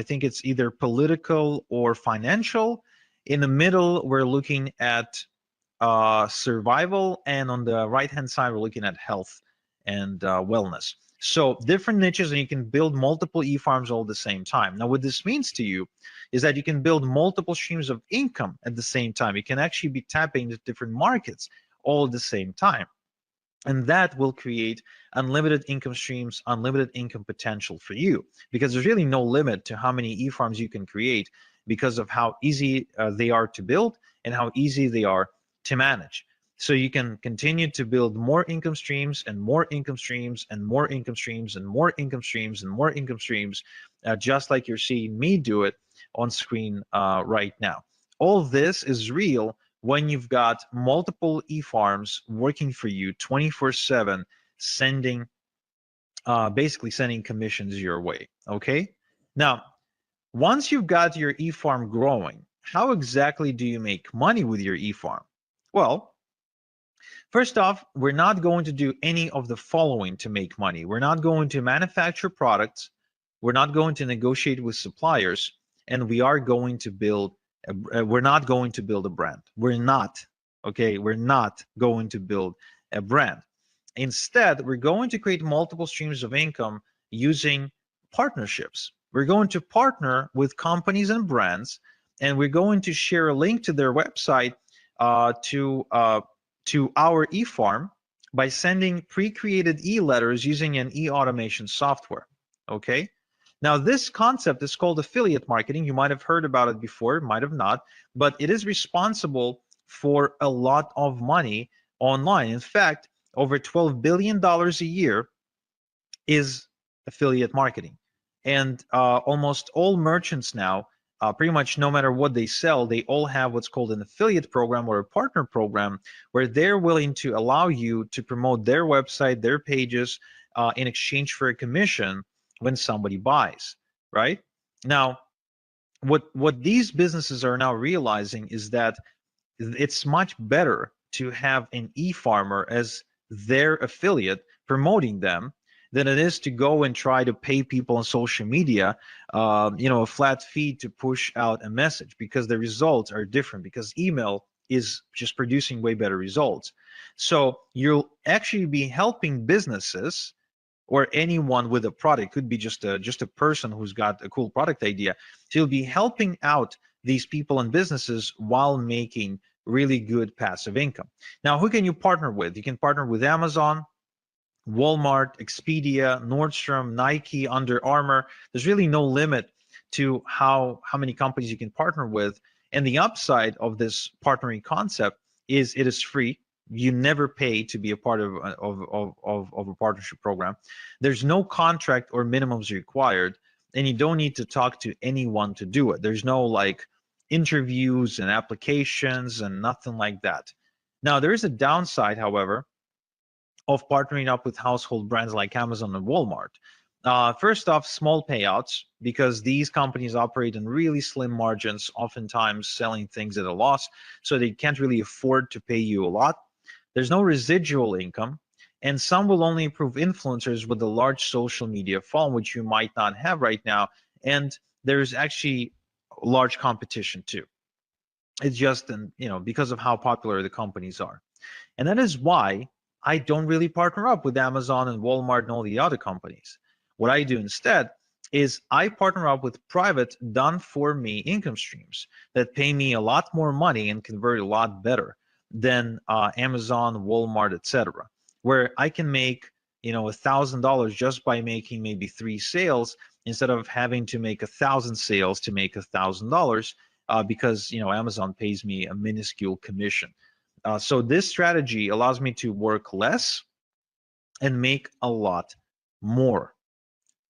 Speaker 19: think it's either political or financial. In the middle, we're looking at survival, and on the right-hand side, we're looking at health and wellness. So different niches, and you can build multiple e-farms all at the same time. Now, what this means to you is that you can build multiple streams of income at the same time. You can actually be tapping into different markets all at the same time. And that will create unlimited income streams, unlimited income potential for you, because there's really no limit to how many e-farms you can create because of how easy they are to build and how easy they are to manage. So you can continue to build more income streams and more income streams and more income streams and more income streams and more income streams, just like you're seeing me do it on screen right now. All this is real when you've got multiple e-farms working for you 24/7, sending basically sending commissions your way. Okay, now once you've got your e-farm growing, how exactly do you make money with your e-farm? Well, first off, we're not going to do any of the following to make money. We're not going to manufacture products, we're not going to negotiate with suppliers, and we are going to build we're not going to build a brand. We're not, okay? We're not going to build a brand. Instead, we're going to create multiple streams of income using partnerships. We're going to partner with companies and brands, and we're going to share a link to their website to our e-farm by sending pre-created e-letters using an e-automation software, okay? Now, this concept is called affiliate marketing. You might have heard about it before, might have not, but it is responsible for a lot of money online. In fact, over $12 billion a year is affiliate marketing. And almost all merchants now, pretty much no matter what they sell, they all have what's called an affiliate program or a partner program where they're willing to allow you to promote their website, their pages in exchange for a commission when somebody buys, right? Now, what these businesses are now realizing is that it's much better to have an e-farmer as their affiliate promoting them than it is to go and try to pay people on social media, a flat fee to push out a message, because the results are different, because email is just producing way better results. So you'll actually be helping businesses or anyone with a product. Could be just a person who's got a cool product idea. So you'll be helping out these people and businesses while making really good passive income. Now, who can you partner with? You can partner with Amazon, Walmart, Expedia, Nordstrom, Nike, Under Armour. There's really no limit to how many companies you can partner with. And the upside of this partnering concept is it is free. You never pay to be a part of a partnership program. There's no contract or minimums required, and you don't need to talk to anyone to do it. There's no like interviews and applications and nothing like that. Now, there is a downside, however, of partnering up with household brands like Amazon and Walmart. First off, small payouts, because these companies operate in really slim margins, oftentimes selling things at a loss, so they can't really afford to pay you a lot. There's no residual income, and some will only approve influencers with a large social media following, which you might not have right now, and there's actually large competition too. It's just, because of how popular the companies are. And that is why I don't really partner up with Amazon and Walmart and all the other companies. What I do instead is I partner up with private, done-for-me income streams that pay me a lot more money and convert a lot better than Amazon, Walmart, etc., where I can make $1,000 just by making maybe 3 sales instead of having to make 1,000 sales to make $1,000 because Amazon pays me a minuscule commission. So this strategy allows me to work less and make a lot more.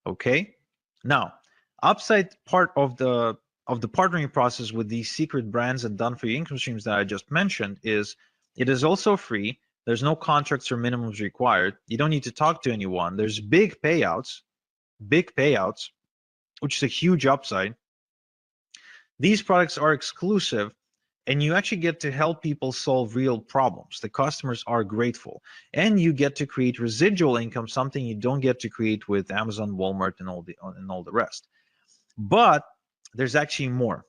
Speaker 19: Okay. Now, upside part of the partnering process with these secret brands and done-for-you income streams that I just mentioned is it is also free. There's no contracts or minimums required. You don't need to talk to anyone. There's big payouts, which is a huge upside. These products are exclusive, and you actually get to help people solve real problems. The customers are grateful, and you get to create residual income, something you don't get to create with Amazon, Walmart, and all the rest. But there's actually more.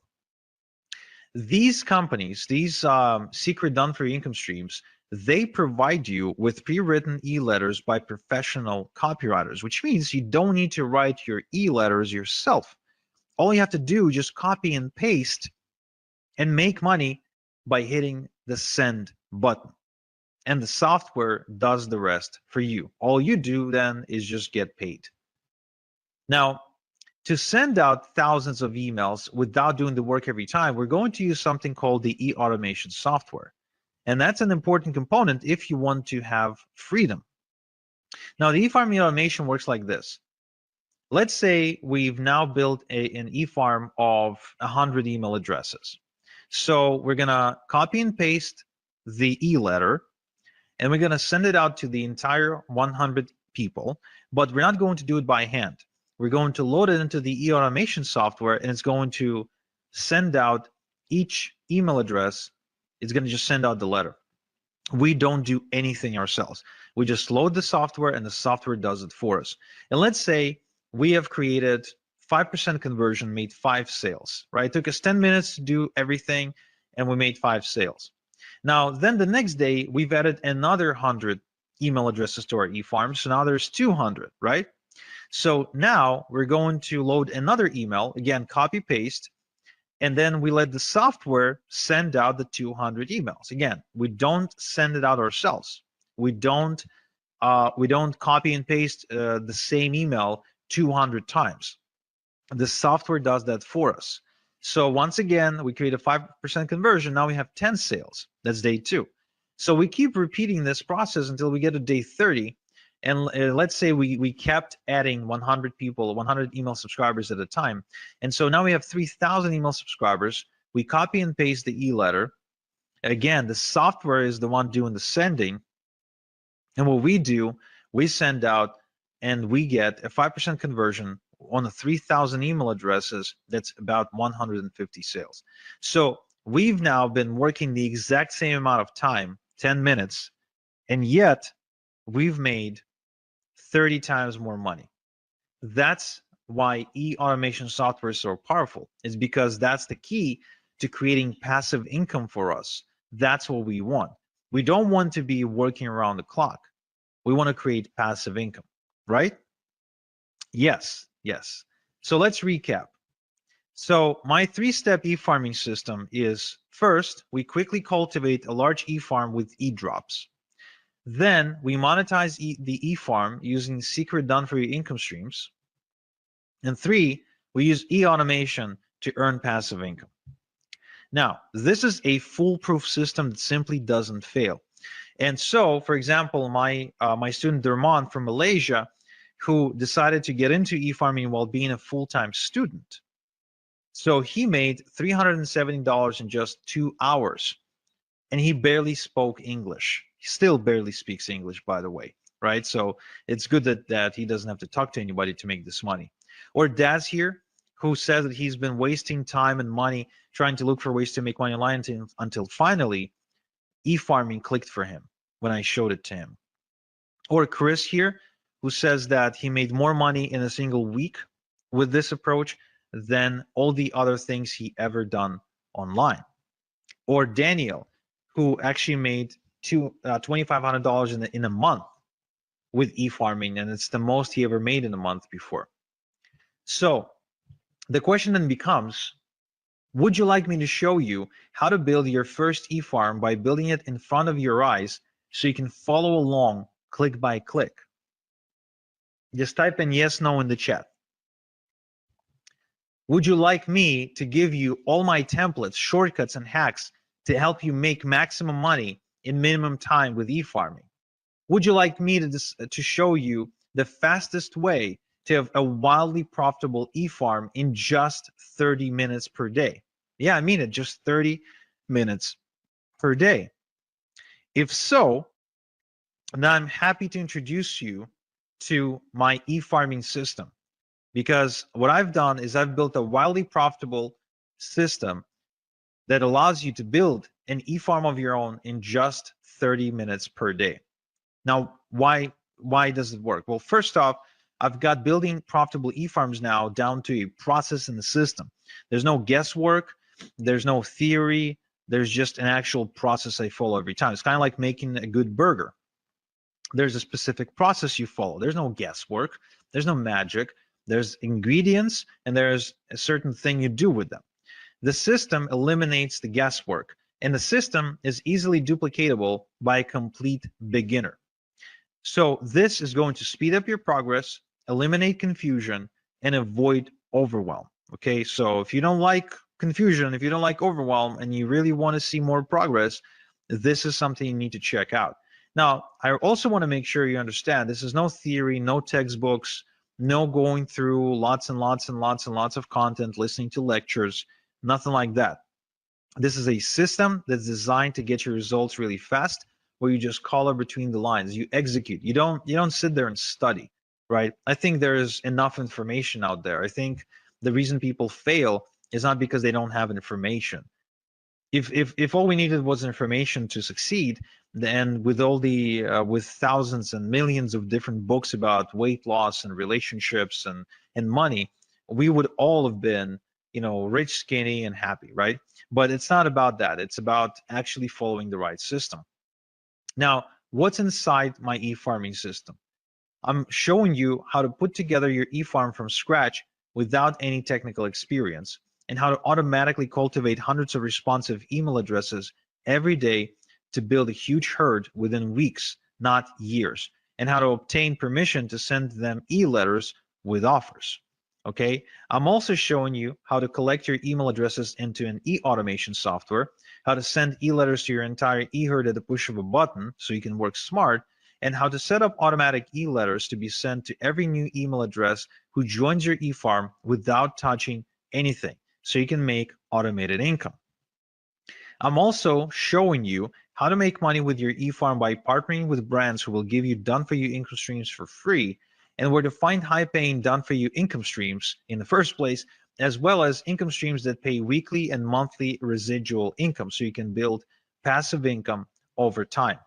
Speaker 19: These companies, these secret done-for-you income streams, they provide you with pre-written e-letters by professional copywriters, which means you don't need to write your e-letters yourself. All you have to do is just copy and paste and make money by hitting the send button. And the software does the rest for you. All you do then is just get paid. Now, to send out thousands of emails without doing the work every time, we're going to use something called the e-automation software. And that's an important component if you want to have freedom. Now, the e-farm automation works like this. Let's say we've now built an e-farm of 100 email addresses. So we're going to copy and paste the e-letter, and we're going to send it out to the entire 100 people, but we're not going to do it by hand. We're going to load it into the e-automation software, and it's going to send out each email address. It's going to just send out the letter. We don't do anything ourselves. We just load the software, and the software does it for us. And let's say we have created 5% conversion, made 5 sales, right? It took us 10 minutes to do everything, and we made 5 sales. Now, then the next day, we've added another 100 email addresses to our e-farm, so now there's 200, right? So now we're going to load another email, again, copy, paste, and then we let the software send out the 200 emails. Again, we don't send it out ourselves. We don't copy and paste the same email 200 times. The software does that for us. So once again, we create a 5% conversion. Now we have 10 sales. That's day 2. So we keep repeating this process until we get to day 30. And let's say we kept adding 100 people, 100 email subscribers at a time. And so now we have 3,000 email subscribers. We copy and paste the e-letter. Again, the software is the one doing the sending. And what we do, we send out and we get a 5% conversion on the 3,000 email addresses. That's about 150 sales. So we've now been working the exact same amount of time, 10 minutes, and yet we've made 30 times more money. That's why e-automation software is so powerful. It's because that's the key to creating passive income for us. That's what we want. We don't want to be working around the clock. We want to create passive income, right? Yes, yes. So let's recap. So my 3-step e-farming system is, first, we quickly cultivate a large e-farm with e-drops. Then we monetize the e-farm using secret done-for-you income streams. And 3, we use e-automation to earn passive income. Now, this is a foolproof system that simply doesn't fail. And so, for example, my student Dermon from Malaysia, who decided to get into e-farming while being a full-time student. So he made $370 in just 2 hours, and he barely spoke English. He still barely speaks English, by the way, right? So it's good that he doesn't have to talk to anybody to make this money. Or Daz here, who says that he's been wasting time and money trying to look for ways to make money online until finally e-farming clicked for him when I showed it to him. Or Chris here, who says that he made more money in a single week with this approach than all the other things he ever done online. Or Daniel, who actually made $2,500 in a month with e-farming, and it's the most he ever made in a month before. So the question then becomes, would you like me to show you how to build your first e-farm by building it in front of your eyes so you can follow along click by click? Just type in yes, no in the chat. Would you like me to give you all my templates, shortcuts, and hacks to help you make maximum money in minimum time with e-farming? Would you like me to show you the fastest way to have a wildly profitable e-farm in just 30 minutes per day? Yeah, I mean it, just 30 minutes per day. If so, then I'm happy to introduce you to my e-farming system. Because what I've done is I've built a wildly profitable system that allows you to build an e-farm of your own in just 30 minutes per day. Now, why does it work? Well, first off, I've got building profitable e-farms now down to a process in the system. There's no guesswork, there's no theory, there's just an actual process I follow every time. It's kind of like making a good burger. There's a specific process you follow. There's no guesswork, there's no magic. There's ingredients, and there's a certain thing you do with them. The system eliminates the guesswork, and the system is easily duplicatable by a complete beginner. So this is going to speed up your progress, eliminate confusion, and avoid overwhelm. Okay, so if you don't like confusion, if you don't like overwhelm, and you really want to see more progress, this is something you need to check out. Now, I also want to make sure you understand this is no theory, no textbooks, no going through lots and lots and lots and lots of content, listening to lectures, nothing like that. This is a system that's designed to get your results really fast, where you just color between the lines, you execute. You don't sit there and study, right? I think there's enough information out there. I think the reason people fail is not because they don't have information. If all we needed was information to succeed, then with all the with thousands and millions of different books about weight loss and relationships and money, we would all have been, you know, rich, skinny, and happy, right? But it's not about that. It's about actually following the right system. Now, what's inside my e-farming system? I'm showing you how to put together your e-farm from scratch without any technical experience, and how to automatically cultivate hundreds of responsive email addresses every day to build a huge herd within weeks, not years, and how to obtain permission to send them e-letters with offers. Okay, I'm also showing you how to collect your email addresses into an e-automation software, how to send e-letters to your entire e-herd at the push of a button so you can work smart, and how to set up automatic e-letters to be sent to every new email address who joins your e-farm without touching anything, so you can make automated income. I'm also showing you how to make money with your e-farm by partnering with brands who will give you done-for-you income streams for free, and where to find high-paying done-for-you income streams in the first place, as well as income streams that pay weekly and monthly residual income, so you can build passive income over time.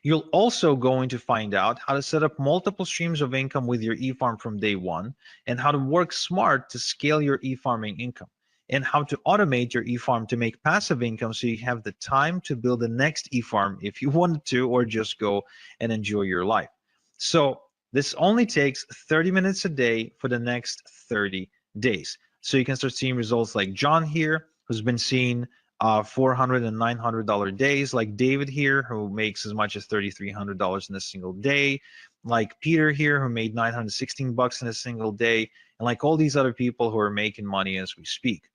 Speaker 19: You're also going to find out how to set up multiple streams of income with your e-farm from day one, and how to work smart to scale your e-farming income. and how to automate your e-farm to make passive income so you have the time to build the next e-farm if you wanted to, or just go and enjoy your life. So this only takes 30 minutes a day for the next 30 days. So you can start seeing results like John here, who's been seeing $400 and $900 days, like David here, who makes as much as $3,300 in a single day, like Peter here, who made $916 in a single day, and like all these other people who are making money as we speak.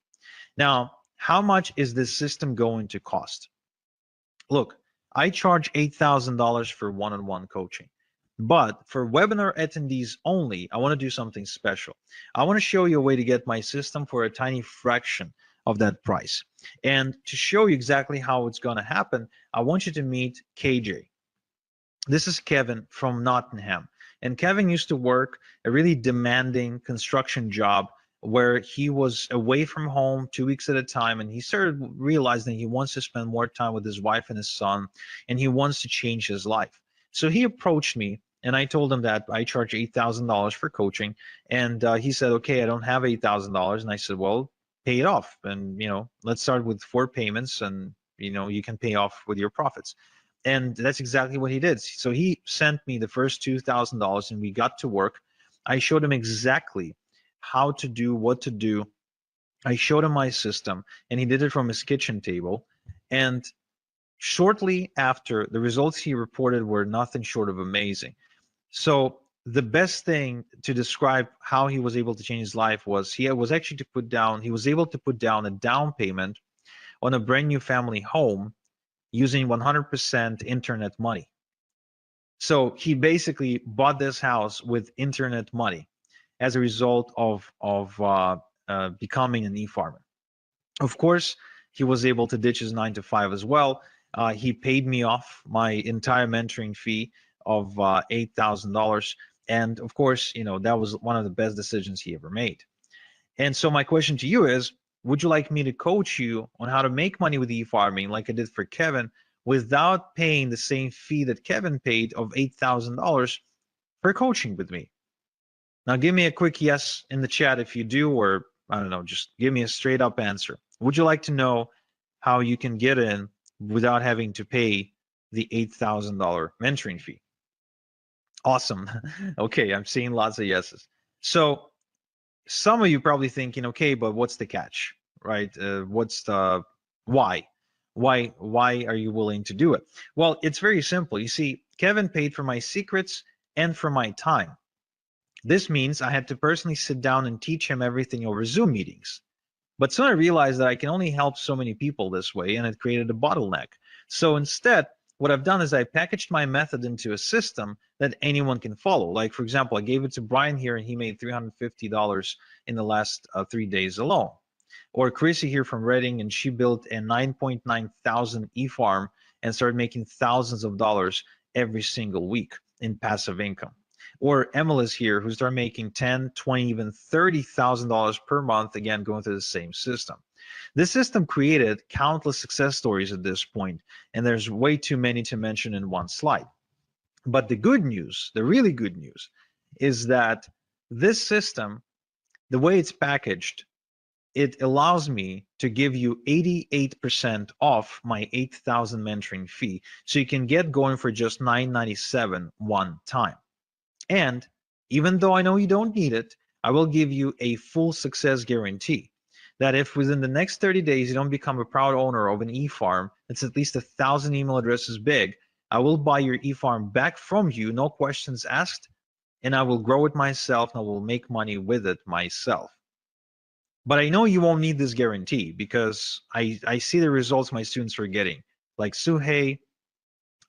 Speaker 19: Now, how much is this system going to cost? Look, I charge $8,000 for one-on-one coaching. But for webinar attendees only, I want to do something special. I want to show you a way to get my system for a tiny fraction of that price. And to show you exactly how it's going to happen, I want you to meet KJ. This is Kevin from Nottingham. And Kevin used to work a really demanding construction job where he was away from home 2 weeks at a time, and he started realizing he wants to spend more time with his wife and his son, and he wants to change his life. So he approached me, and I told him that I charge $8,000 for coaching, and he said, okay, I don't have $8,000. And I said, well, pay it off, and let's start with 4 payments, and you can pay off with your profits. And that's exactly what he did. So he sent me the first $2,000, and we got to work. I showed him exactly how to do, what to do. I showed him my system, and he did it from his kitchen table. And shortly after, the results he reported were nothing short of amazing. So the best thing to describe how he was able to change his life was he was able to put down a down payment on a brand new family home using 100% internet money. So he basically bought this house with internet money as a result of becoming an e-farmer. Of course, he was able to ditch his 9-to-5 as well. He paid me off my entire mentoring fee of $8,000. And of course, that was one of the best decisions he ever made. And so my question to you is, would you like me to coach you on how to make money with e-farming like I did for Kevin without paying the same fee that Kevin paid of $8,000 for coaching with me? Now give me a quick yes in the chat if you do, or I don't know, just give me a straight up answer. Would you like to know how you can get in without having to pay the $8,000 mentoring fee? Awesome. Okay, I'm seeing lots of yeses. So some of you probably thinking, okay, but what's the catch, right? What's the why? Why are you willing to do it? Well, it's very simple. You see, Kevin paid for my secrets and for my time. This means I had to personally sit down and teach him everything over Zoom meetings. But soon I realized that I can only help so many people this way, and it created a bottleneck. So instead, what I've done is I packaged my method into a system that anyone can follow. Like, for example, I gave it to Brian here, and he made $350 in the last 3 days alone. Or Chrissy here from Reading, and she built a 9.9 thousand e-farm and started making thousands of dollars every single week in passive income. Or Emily's here, who started making $10,000, $20,000, even $30,000 per month, again, going through the same system. This system created countless success stories at this point, and there's way too many to mention in one slide. But the good news, the really good news, is that this system, the way it's packaged, it allows me to give you 88% off my $8,000 mentoring fee, so you can get going for just $997 one time. And even though I know you don't need it, I will give you a full success guarantee that if within the next 30 days you don't become a proud owner of an e-farm that's at least 1,000 email addresses big, I will buy your e-farm back from you, no questions asked, and I will grow it myself and I will make money with it myself. But I know you won't need this guarantee because I see the results my students are getting, like Suhei,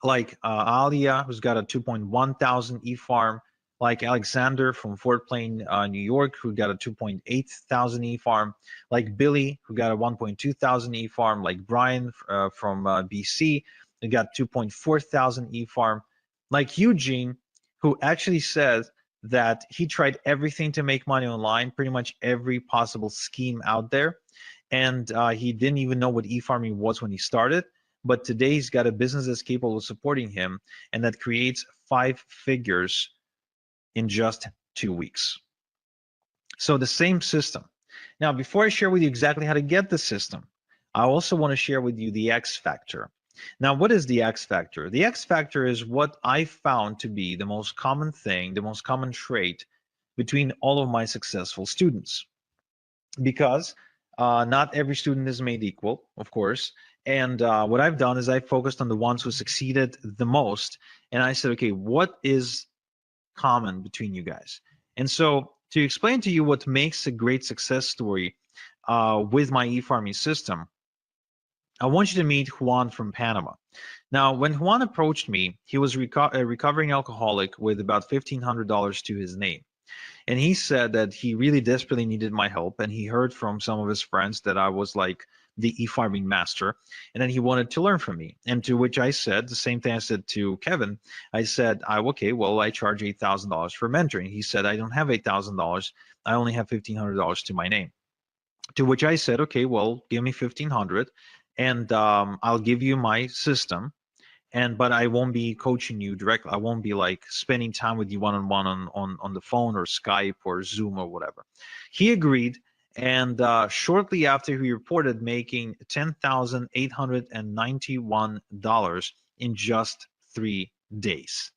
Speaker 19: like Alia, who's got a 2.1 thousand e-farm, like Alexander from Fort Plain, New York, who got a 2.8 thousand e-farm, like Billy, who got a 1.2 thousand e-farm, like Brian from BC, who got 2.4 thousand e-farm, like Eugene, who actually says that he tried everything to make money online, pretty much every possible scheme out there, and he didn't even know what e-farming was when he started. But today he's got a business that's capable of supporting him, and that creates 5 figures in just 2 weeks. So the same system. Now, before I share with you exactly how to get the system, I also want to share with you the X factor. Now, what is the X factor? The X factor is what I found to be the most common thing, the most common trait between all of my successful students. Because not every student is made equal, of course. And what I've done is I focused on the ones who succeeded the most. And I said, okay, what is common between you guys? And so to explain to you what makes a great success story with my e-farming system, I want you to meet Juan from Panama. Now, when Juan approached me, he was a recovering alcoholic with about $1,500 to his name. And he said that he really desperately needed my help, and he heard from some of his friends that I was like the e-farming master, and then he wanted to learn from me. And to which I said the same thing I said to Kevin. I said, okay, well, I charge $8,000 for mentoring. He said, I don't have $8,000. I only have $1,500 to my name. To which I said, okay, well, give me $1,500, and I'll give you my system. But I won't be coaching you directly. I won't be like spending time with you one-on-one on the phone or Skype or Zoom or whatever. He agreed, and shortly after, he reported making $10,891 in just 3 days.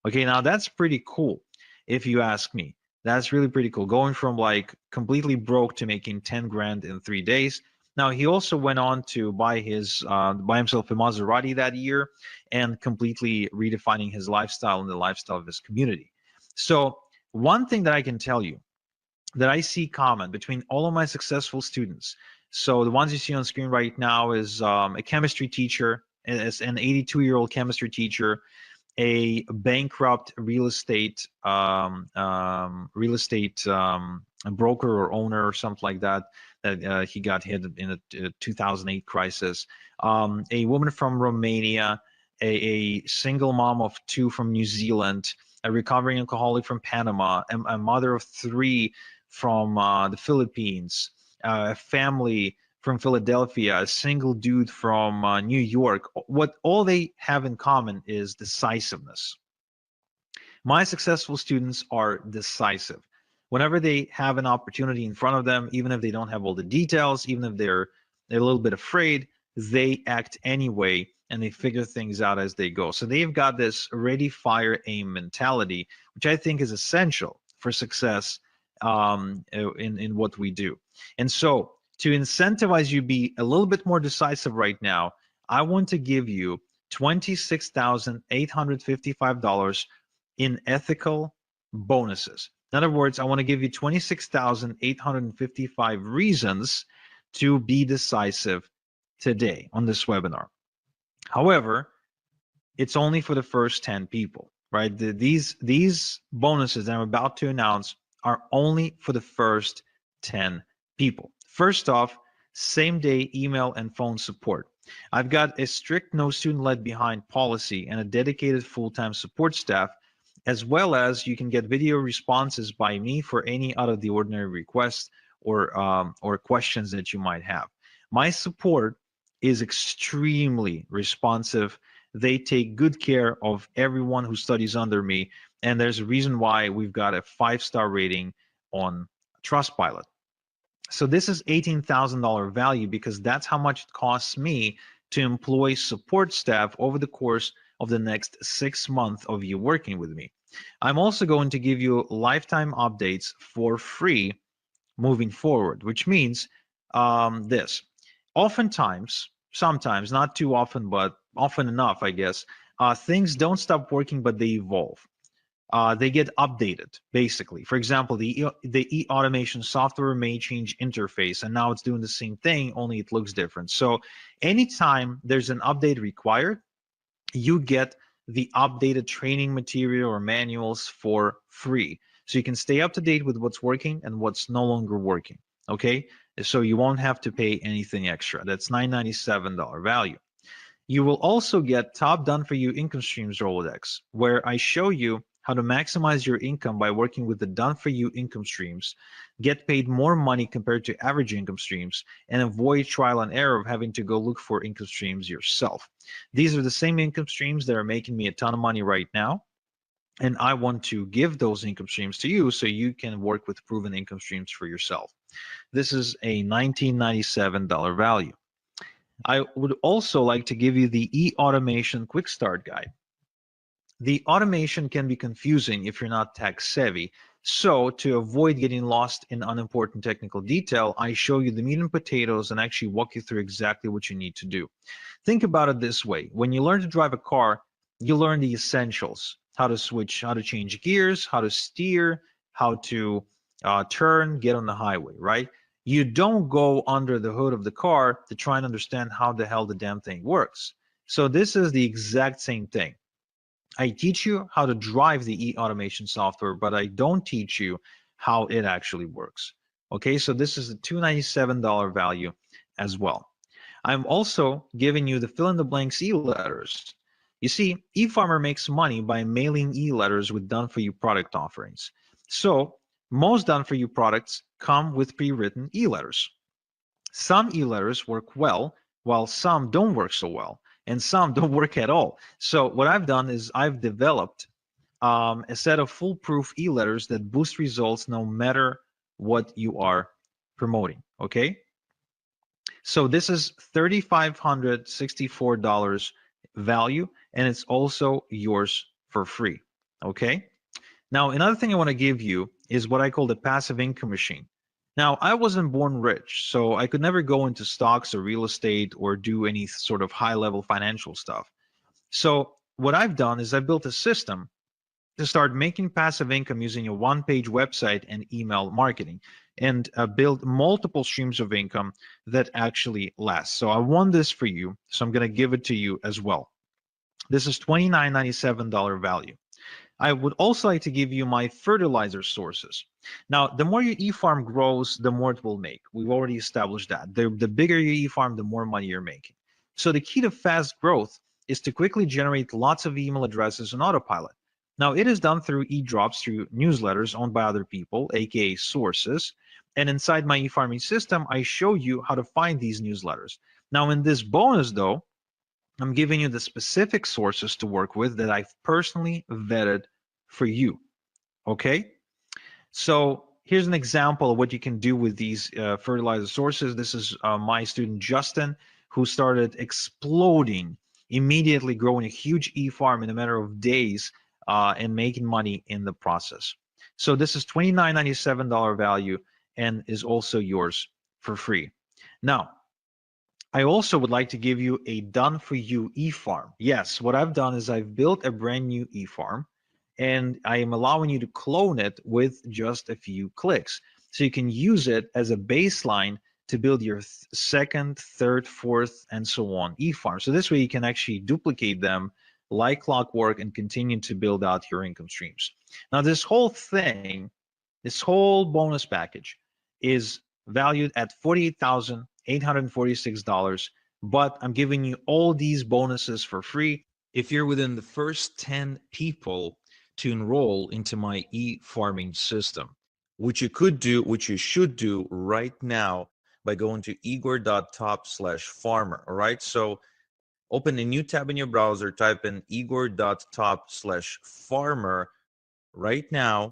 Speaker 19: Okay, now that's pretty cool, if you ask me. That's really pretty cool. Going from like completely broke to making 10 grand in 3 days. Now, he also went on to buy himself a Maserati that year and completely redefining his lifestyle and the lifestyle of his community. So one thing that I can tell you that I see common between all of my successful students. So the ones you see on screen right now is a chemistry teacher, an 82-year-old chemistry teacher, a bankrupt real estate broker or owner or something like that. He got hit in a 2008 crisis. A woman from Romania, a single mom of 2 from New Zealand, a recovering alcoholic from Panama, a mother of 3 from the Philippines, a family from Philadelphia, a single dude from New York. What all they have in common is decisiveness. My successful students are decisive. Whenever they have an opportunity in front of them, even if they don't have all the details, even if they're a little bit afraid, they act anyway and they figure things out as they go. So they've got this ready, fire, aim mentality, which I think is essential for success in what we do. And so to incentivize you be a little bit more decisive right now, I want to give you $26,855 in ethical bonuses. In other words, I want to give you 26,855 reasons to be decisive today on this webinar. However, it's only for the first 10 people, right? These bonuses that I'm about to announce are only for the first 10 people. First off, same-day email and phone support. I've got a strict no student left behind policy and a dedicated full-time support staff, as well as you can get video responses by me for any out of the ordinary requests or questions that you might have. My support is extremely responsive. They take good care of everyone who studies under me, and there's a reason why we've got a 5-star rating on Trustpilot. So this is $18,000 value because that's how much it costs me to employ support staff over the course of the next 6 months of you working with me. I'm also going to give you lifetime updates for free moving forward, which means this. Oftentimes, sometimes, not too often, but often enough, I guess, things don't stop working, but they evolve. They get updated, basically. For example, the e-automation software may change interface, and now it's doing the same thing, only it looks different. So anytime there's an update required, you get the updated training material or manuals for free. So you can stay up to date with what's working and what's no longer working, okay? So you won't have to pay anything extra. That's $997 value. You will also get Top Done For You Income Streams Rolodex, where I show you how to maximize your income by working with the Done For You income streams, get paid more money compared to average income streams, and avoid trial and error of having to go look for income streams yourself. These are the same income streams that are making me a ton of money right now, and I want to give those income streams to you so you can work with proven income streams for yourself. This is a $1997 value. I would also like to give you the e-automation quick start guide. The automation can be confusing if you're not tech savvy. So to avoid getting lost in unimportant technical detail, I show you the meat and potatoes and actually walk you through exactly what you need to do. Think about it this way. When you learn to drive a car, you learn the essentials: how to switch, how to change gears, how to steer, how to turn, get on the highway, right? You don't go under the hood of the car to try and understand how the hell the damn thing works. So this is the exact same thing. I teach you how to drive the e-automation software, but I don't teach you how it actually works. Okay, so this is a $297 value as well. I'm also giving you the fill-in-the-blanks e-letters. You see, eFarmer makes money by mailing e-letters with done-for-you product offerings. So most done-for-you products come with pre-written e-letters. Some e-letters work well, while some don't work so well, and some don't work at all. So what I've done is I've developed a set of foolproof e-letters that boost results no matter what you are promoting, okay? So this is $3,564 value, and it's also yours for free, okay? Now, another thing I want to give you is what I call the passive income machine. Now, I wasn't born rich, so I could never go into stocks or real estate or do any sort of high-level financial stuff. So what I've done is I built a system to start making passive income using a one-page website and email marketing, and build multiple streams of income that actually last. So I want this for you, so I'm going to give it to you as well. This is $29.97 value. I would also like to give you my fertilizer sources. Now, the more your e-farm grows, the more it will make. We've already established that. The bigger your e-farm, the more money you're making. So the key to fast growth is to quickly generate lots of email addresses on autopilot. Now, it is done through e-drops, through newsletters owned by other people, aka sources. And inside my e-farming system, I show you how to find these newsletters. Now, in this bonus, though, I'm giving you the specific sources to work with that I've personally vetted for you, okay? So here's an example of what you can do with these fertilizer sources. This is my student Justin, who started exploding, immediately growing a huge e-farm in a matter of days and making money in the process. So this is $29.97 value and is also yours for free. Now, I also would like to give you a done-for-you e-farm. Yes, what I've done is I've built a brand new e-farm, and I am allowing you to clone it with just a few clicks. So you can use it as a baseline to build your second, third, fourth, and so on e-farm. So this way you can actually duplicate them like clockwork and continue to build out your income streams. Now, this whole thing, this whole bonus package is valued at $48,846, but I'm giving you all these bonuses for free if you're within the first 10 people to enroll into my e-farming system, which you could do, which you should do right now by going to igor.top/farmer. All right, so open a new tab in your browser, type in igor.top/farmer right now,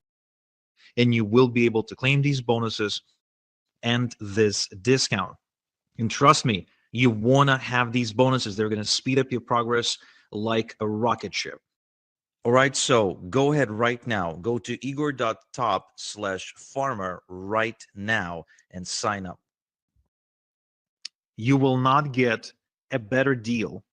Speaker 19: and you will be able to claim these bonuses and this discount. And trust me, you want to have these bonuses. They're going to speed up your progress like a rocket ship. All right, so go ahead right now. Go to igor.top/farmer right now and sign up. You will not get a better deal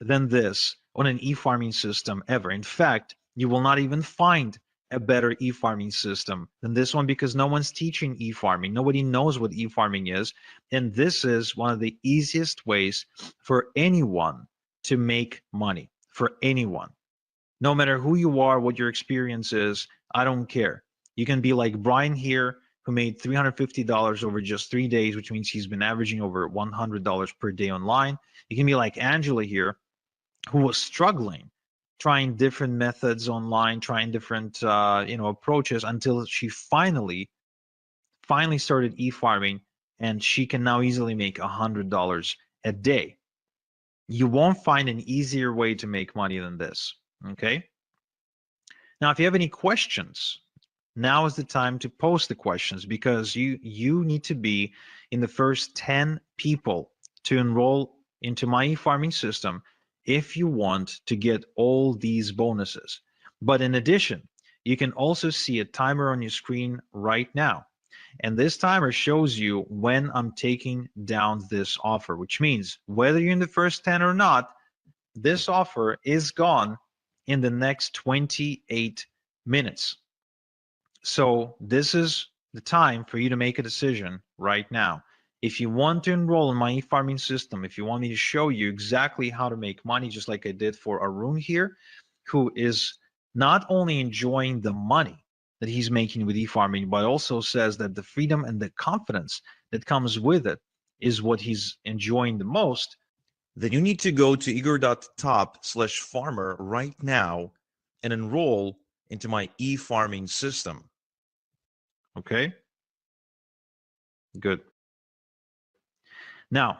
Speaker 19: than this on an e-farming system ever. In fact, you will not even find a better e-farming system than this one, because no one's teaching e-farming. Nobody knows what e-farming is. And this is one of the easiest ways for anyone to make money, for anyone. No matter who you are, what your experience is, I don't care. You can be like Brian here, who made $350 over just 3 days, which means he's been averaging over $100 per day online. You can be like Angela here, who was struggling, trying different methods online, trying different approaches until she finally started e-farming, and she can now easily make $100 a day. You won't find an easier way to make money than this, okay? Now, if you have any questions, now is the time to post the questions, because you need to be in the first 10 people to enroll into my e-farming system if you want to get all these bonuses. But in addition, you can also see a timer on your screen right now. And this timer shows you when I'm taking down this offer, which means whether you're in the first 10 or not, this offer is gone in the next 28 minutes. So this is the time for you to make a decision right now. If you want to enroll in my e-farming system, if you want me to show you exactly how to make money, just like I did for Arun here, who is not only enjoying the money that he's making with e-farming, but also says that the freedom and the confidence that comes with it is what he's enjoying the most,
Speaker 20: then you need to go to igor.top/farmer right now and enroll into my e-farming system.
Speaker 19: Okay? Good. Now,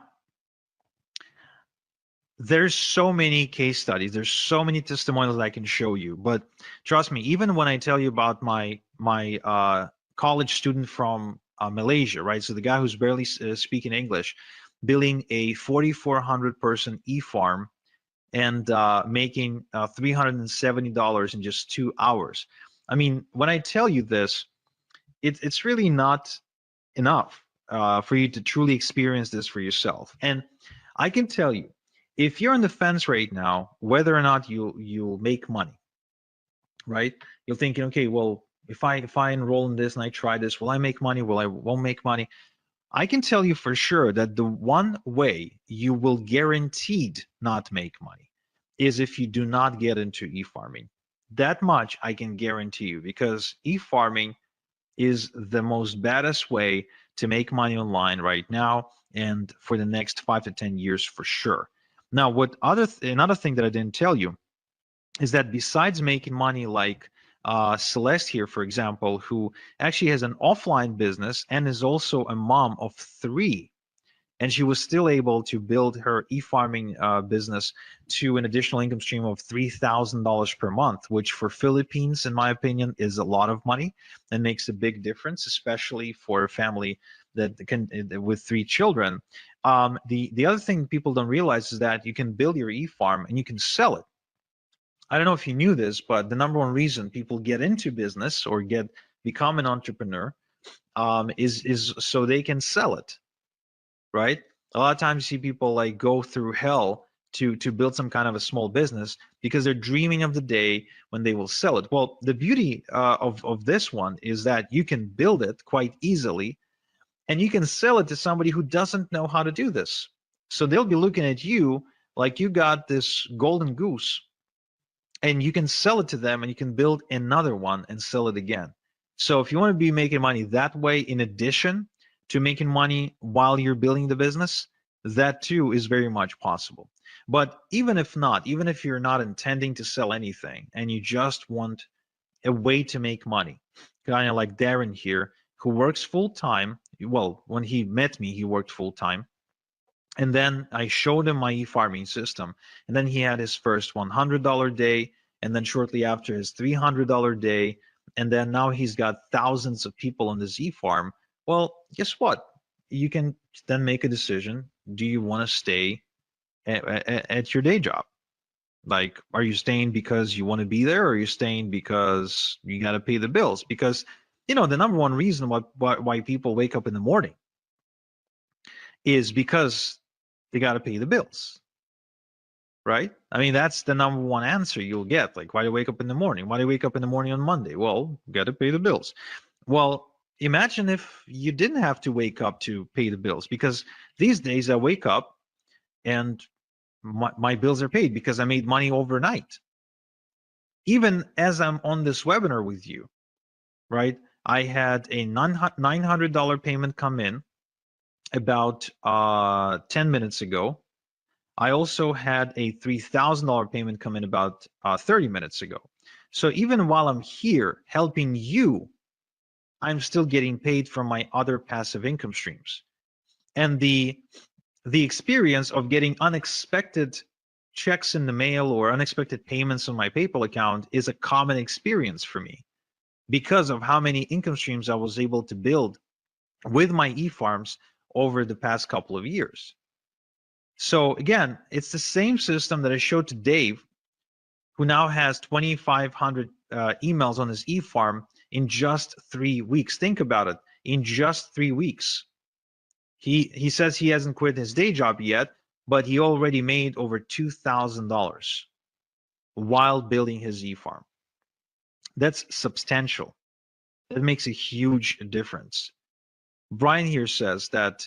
Speaker 19: there's so many case studies, there's so many testimonials that I can show you, but trust me, even when I tell you about my college student from Malaysia, right? So the guy who's barely speaking English, building a 4,400 person e-farm and making $370 in just 2 hours. I mean, when I tell you this, it's really not enough for you to truly experience this for yourself. And I can tell you, if you're on the fence right now, whether or not you'll make money, right? You're thinking, okay, well, if I enroll in this and I try this, will I make money? Will I won't make money? I can tell you for sure that the one way you will guaranteed not make money is if you do not get into e-farming. That much I can guarantee you, because e-farming is the most baddest way to make money online right now and for the next 5 to 10 years for sure. Now, another thing that I didn't tell you is that besides making money like Celeste here, for example, who actually has an offline business and is also a mom of 3, and she was still able to build her e-farming business to an additional income stream of $3,000 per month, which for Philippines, in my opinion, is a lot of money and makes a big difference, especially for a family that can with 3 children. The other thing people don't realize is that you can build your e-farm and you can sell it. I don't know if you knew this, but the number one reason people get into business or become an entrepreneur is so they can sell it, right? A lot of times you see people like go through hell to build some kind of a small business because they're dreaming of the day when they will sell it. Well, the beauty of this one is that you can build it quite easily, and you can sell it to somebody who doesn't know how to do this. So they'll be looking at you like you got this golden goose, and you can sell it to them, and you can build another one and sell it again. So if you want to be making money that way, in addition to making money while you're building the business, that too is very much possible. But even if not, even if you're not intending to sell anything and you just want a way to make money, kind of like Darren here, who works full-time. Well, when he met me, he worked full-time. And then I showed him my e-farming system. And then he had his first $100 day. And then shortly after, his $300 day. And then now he's got thousands of people on this e-farm. Well, guess what? You can then make a decision. Do you want to stay at your day job? Like, are you staying because you want to be there, or are you staying because you got to pay the bills? Because, you know, the number one reason why people wake up in the morning is because they got to pay the bills, right? I mean, that's the number one answer you'll get. Like, why do you wake up in the morning? Why do you wake up in the morning on Monday? Well, got to pay the bills. Well, imagine if you didn't have to wake up to pay the bills, because these days I wake up and my bills are paid because I made money overnight. Even as I'm on this webinar with you, right? I had a $900 payment come in about 10 minutes ago. I also had a $3,000 payment come in about 30 minutes ago. So even while I'm here helping you, I'm still getting paid from my other passive income streams. And the experience of getting unexpected checks in the mail or unexpected payments on my PayPal account is a common experience for me. because of how many income streams I was able to build with my e-farms over the past couple of years. So again, it's the same system that I showed to Dave, who now has 2,500 emails on his e-farm in just 3 weeks. Think about it, in just 3 weeks. He says he hasn't quit his day job yet, but he already made over $2,000 while building his e-farm. That's substantial. That makes a huge difference. Brian here says that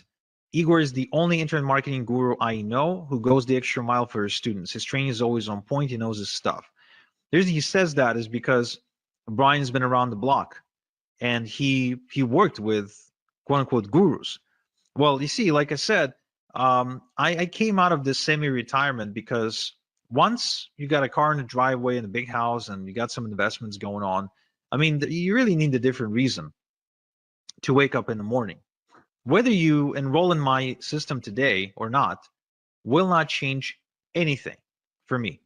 Speaker 19: Igor is the only internet marketing guru I know who goes the extra mile for his students. His training is always on point. He knows his stuff. The reason he says that is because Brian's been around the block and he worked with quote unquote gurus. Well, you see, like I said, I came out of this semi-retirement because once you got a car in the driveway and a big house and you got some investments going on, I mean, you really need a different reason to wake up in the morning. Whether you enroll in my system today or not will not change anything for me.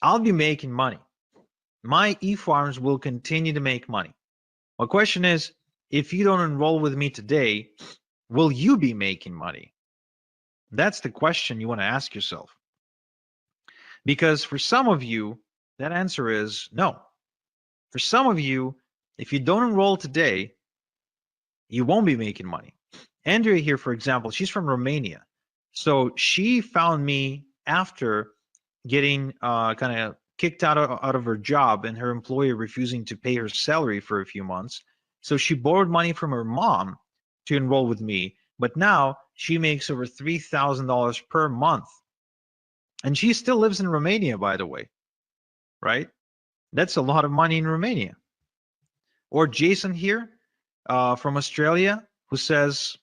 Speaker 19: I'll be making money. My e-farms will continue to make money. My question is, if you don't enroll with me today, will you be making money? That's the question you want to ask yourself. Because for some of you, that answer is no. For some of you, if you don't enroll today, you won't be making money. Andrea here, for example, she's from Romania. So she found me after getting kind of kicked out of her job and her employer refusing to pay her salary for a few months. So she borrowed money from her mom to enroll with me. But now she makes over $3,000 per month. And she still lives in Romania, by the way, right? That's a lot of money in Romania. Or Jason here from Australia, who says,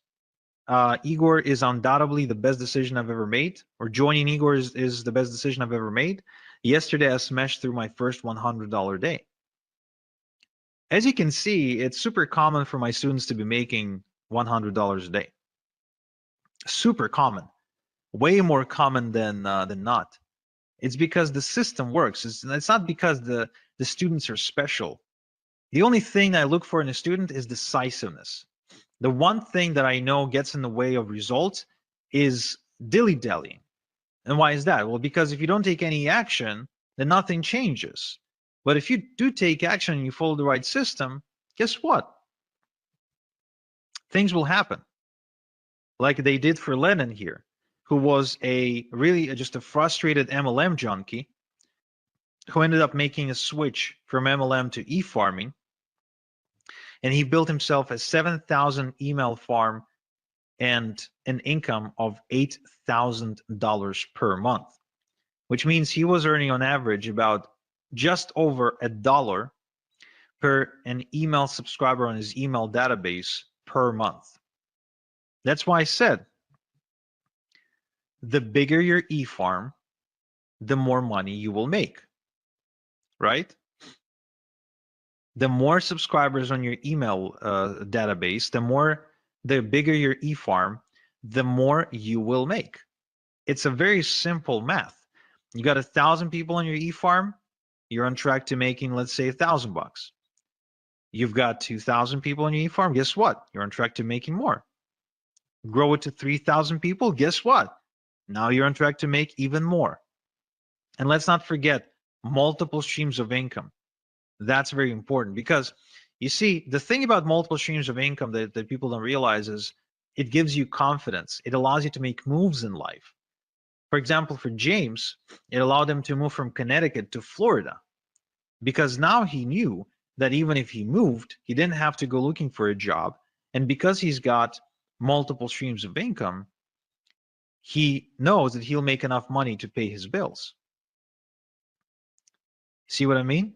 Speaker 19: Igor is undoubtedly the best decision I've ever made, or joining Igor is the best decision I've ever made. Yesterday, I smashed through my first $100 day. As you can see, it's super common for my students to be making $100 a day. Super common, way more common than not. It's because the system works. It's not because the students are special. The only thing I look for in a student is decisiveness. The one thing that I know gets in the way of results is dilly-dallying. And why is that? Well, because if you don't take any action, then nothing changes. But if you do take action and you follow the right system, guess what? Things will happen. Like they did for Lennon here, who was just a frustrated MLM junkie who ended up making a switch from MLM to e-farming. And he built himself a 7,000 email farm and an income of $8,000 per month, which means he was earning on average about just over $1 per an email subscriber on his email database per month. That's why I said, the bigger your e-farm, the more money you will make, right? The more subscribers on your email database, the bigger your e-farm, the more you will make. It's a very simple math. You got 1,000 people on your e-farm, you're on track to making, let's say, $1,000. You've got 2,000 people on your e-farm, guess what? You're on track to making more. Grow it to 3,000 people, guess what? Now you're on track to make even more. And let's not forget multiple streams of income. That's very important because you see, the thing about multiple streams of income that people don't realize is it gives you confidence. It allows you to make moves in life. For example, for James, it allowed him to move from Connecticut to Florida because now he knew that even if he moved, he didn't have to go looking for a job. And because he's got multiple streams of income, he knows that he'll make enough money to pay his bills. See what I mean?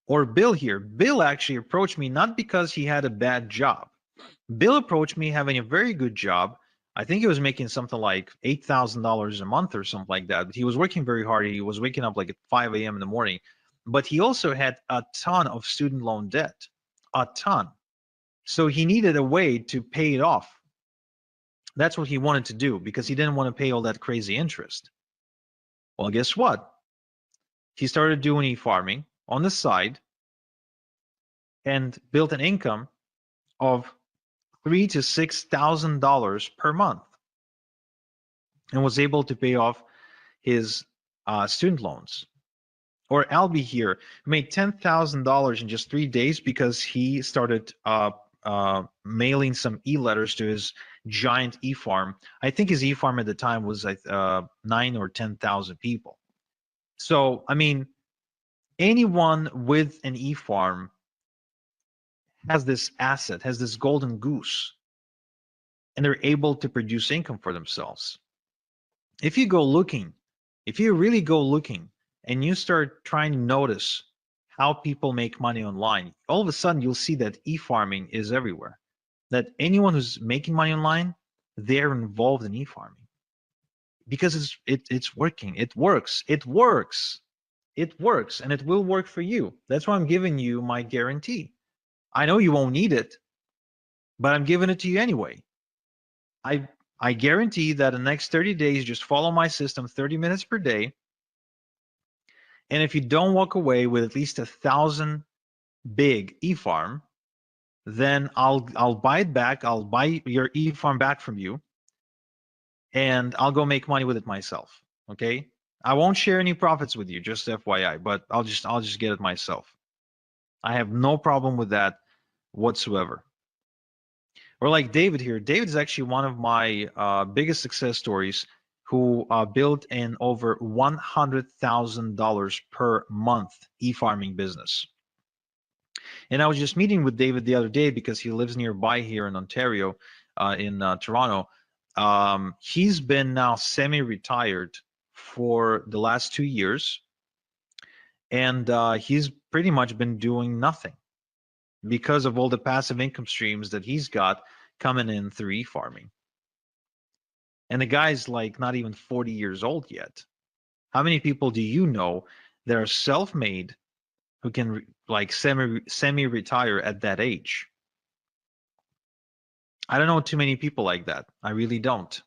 Speaker 19: Or Bill here. Bill actually approached me not because he had a bad job. Bill approached me having a very good job. I think he was making something like $8,000 a month or something like that. But he was working very hard. He was waking up like at 5 a.m. in the morning. But he also had a ton of student loan debt. A ton. So he needed a way to pay it off. That's what he wanted to do because he didn't want to pay all that crazy interest. Well, guess what? He started doing e-farming on the side, and built an income of $3,000 to $6,000 per month, and was able to pay off his student loans. Or Albie here made $10,000 in just 3 days because he started mailing some e-letters to his giant e-farm. I think his e-farm at the time was 9 or 10,000 people. So, I mean, anyone with an e-farm has this asset, has this golden goose, and they're able to produce income for themselves. If you go looking, if you really go looking and you start trying to notice how people make money online, all of a sudden you'll see that e-farming is everywhere. That anyone who's making money online, they're involved in e-farming. Because it's working. It works. It works. It works, and it will work for you. That's why I'm giving you my guarantee. I know you won't need it, but I'm giving it to you anyway. I guarantee that in the next 30 days, just follow my system 30 minutes per day. And if you don't walk away with at least 1,000 big e-farm, then I'll buy it back. I'll buy your e-farm back from you, and I'll go make money with it myself. Okay? I won't share any profits with you, just FYI, but I'll just get it myself. I have no problem with that whatsoever. Or like David here. David is actually one of my biggest success stories, who built an over $100,000 per month e-farming business. And I was just meeting with David the other day because he lives nearby here in Ontario, in Toronto. He's been now semi-retired for the last 2 years, and he's pretty much been doing nothing because of all the passive income streams that he's got coming in through e-farming. And the guy's like not even 40 years old yet. How many people do you know that are self-made who can like semi-retire at that age? I don't know too many people like that. I really don't.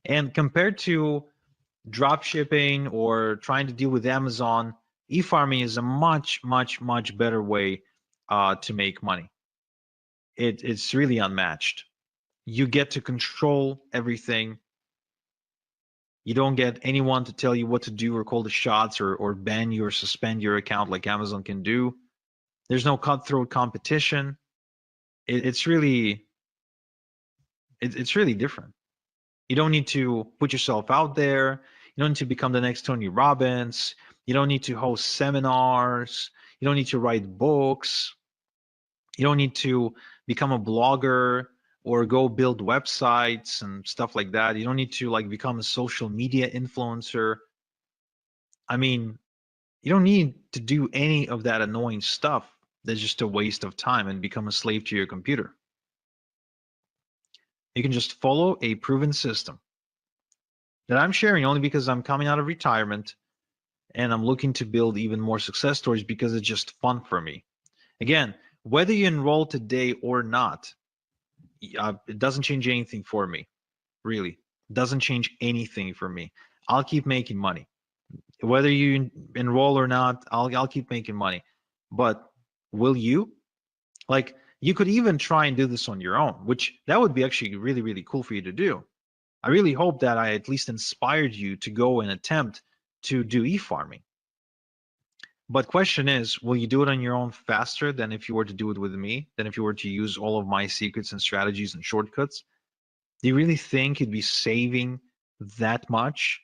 Speaker 19: And compared to drop shipping or trying to deal with Amazon, e-farming is a much, much, much better way to make money. It's really unmatched. You get to control everything. You don't get anyone to tell you what to do or call the shots or ban you or suspend your account like Amazon can do. There's no cutthroat competition. It's really different. You don't need to put yourself out there. You don't need to become the next Tony Robbins. You don't need to host seminars. You don't need to write books. You don't need to become a blogger or go build websites and stuff like that. You don't need to like become a social media influencer. I mean, you don't need to do any of that annoying stuff that's just a waste of time and become a slave to your computer. You can just follow a proven system that I'm sharing only because I'm coming out of retirement and I'm looking to build even more success stories because it's just fun for me. Again, whether you enroll today or not, it doesn't change anything for me, really. It doesn't change anything for me. I'll keep making money. Whether you enroll or not, I'll keep making money. But will you? Like, you could even try and do this on your own, which that would be actually really, really cool for you to do. I really hope that I at least inspired you to go and attempt to do e-farming. But question is, will you do it on your own faster than if you were to do it with me, than if you were to use all of my secrets and strategies and shortcuts? Do you really think you'd be saving that much?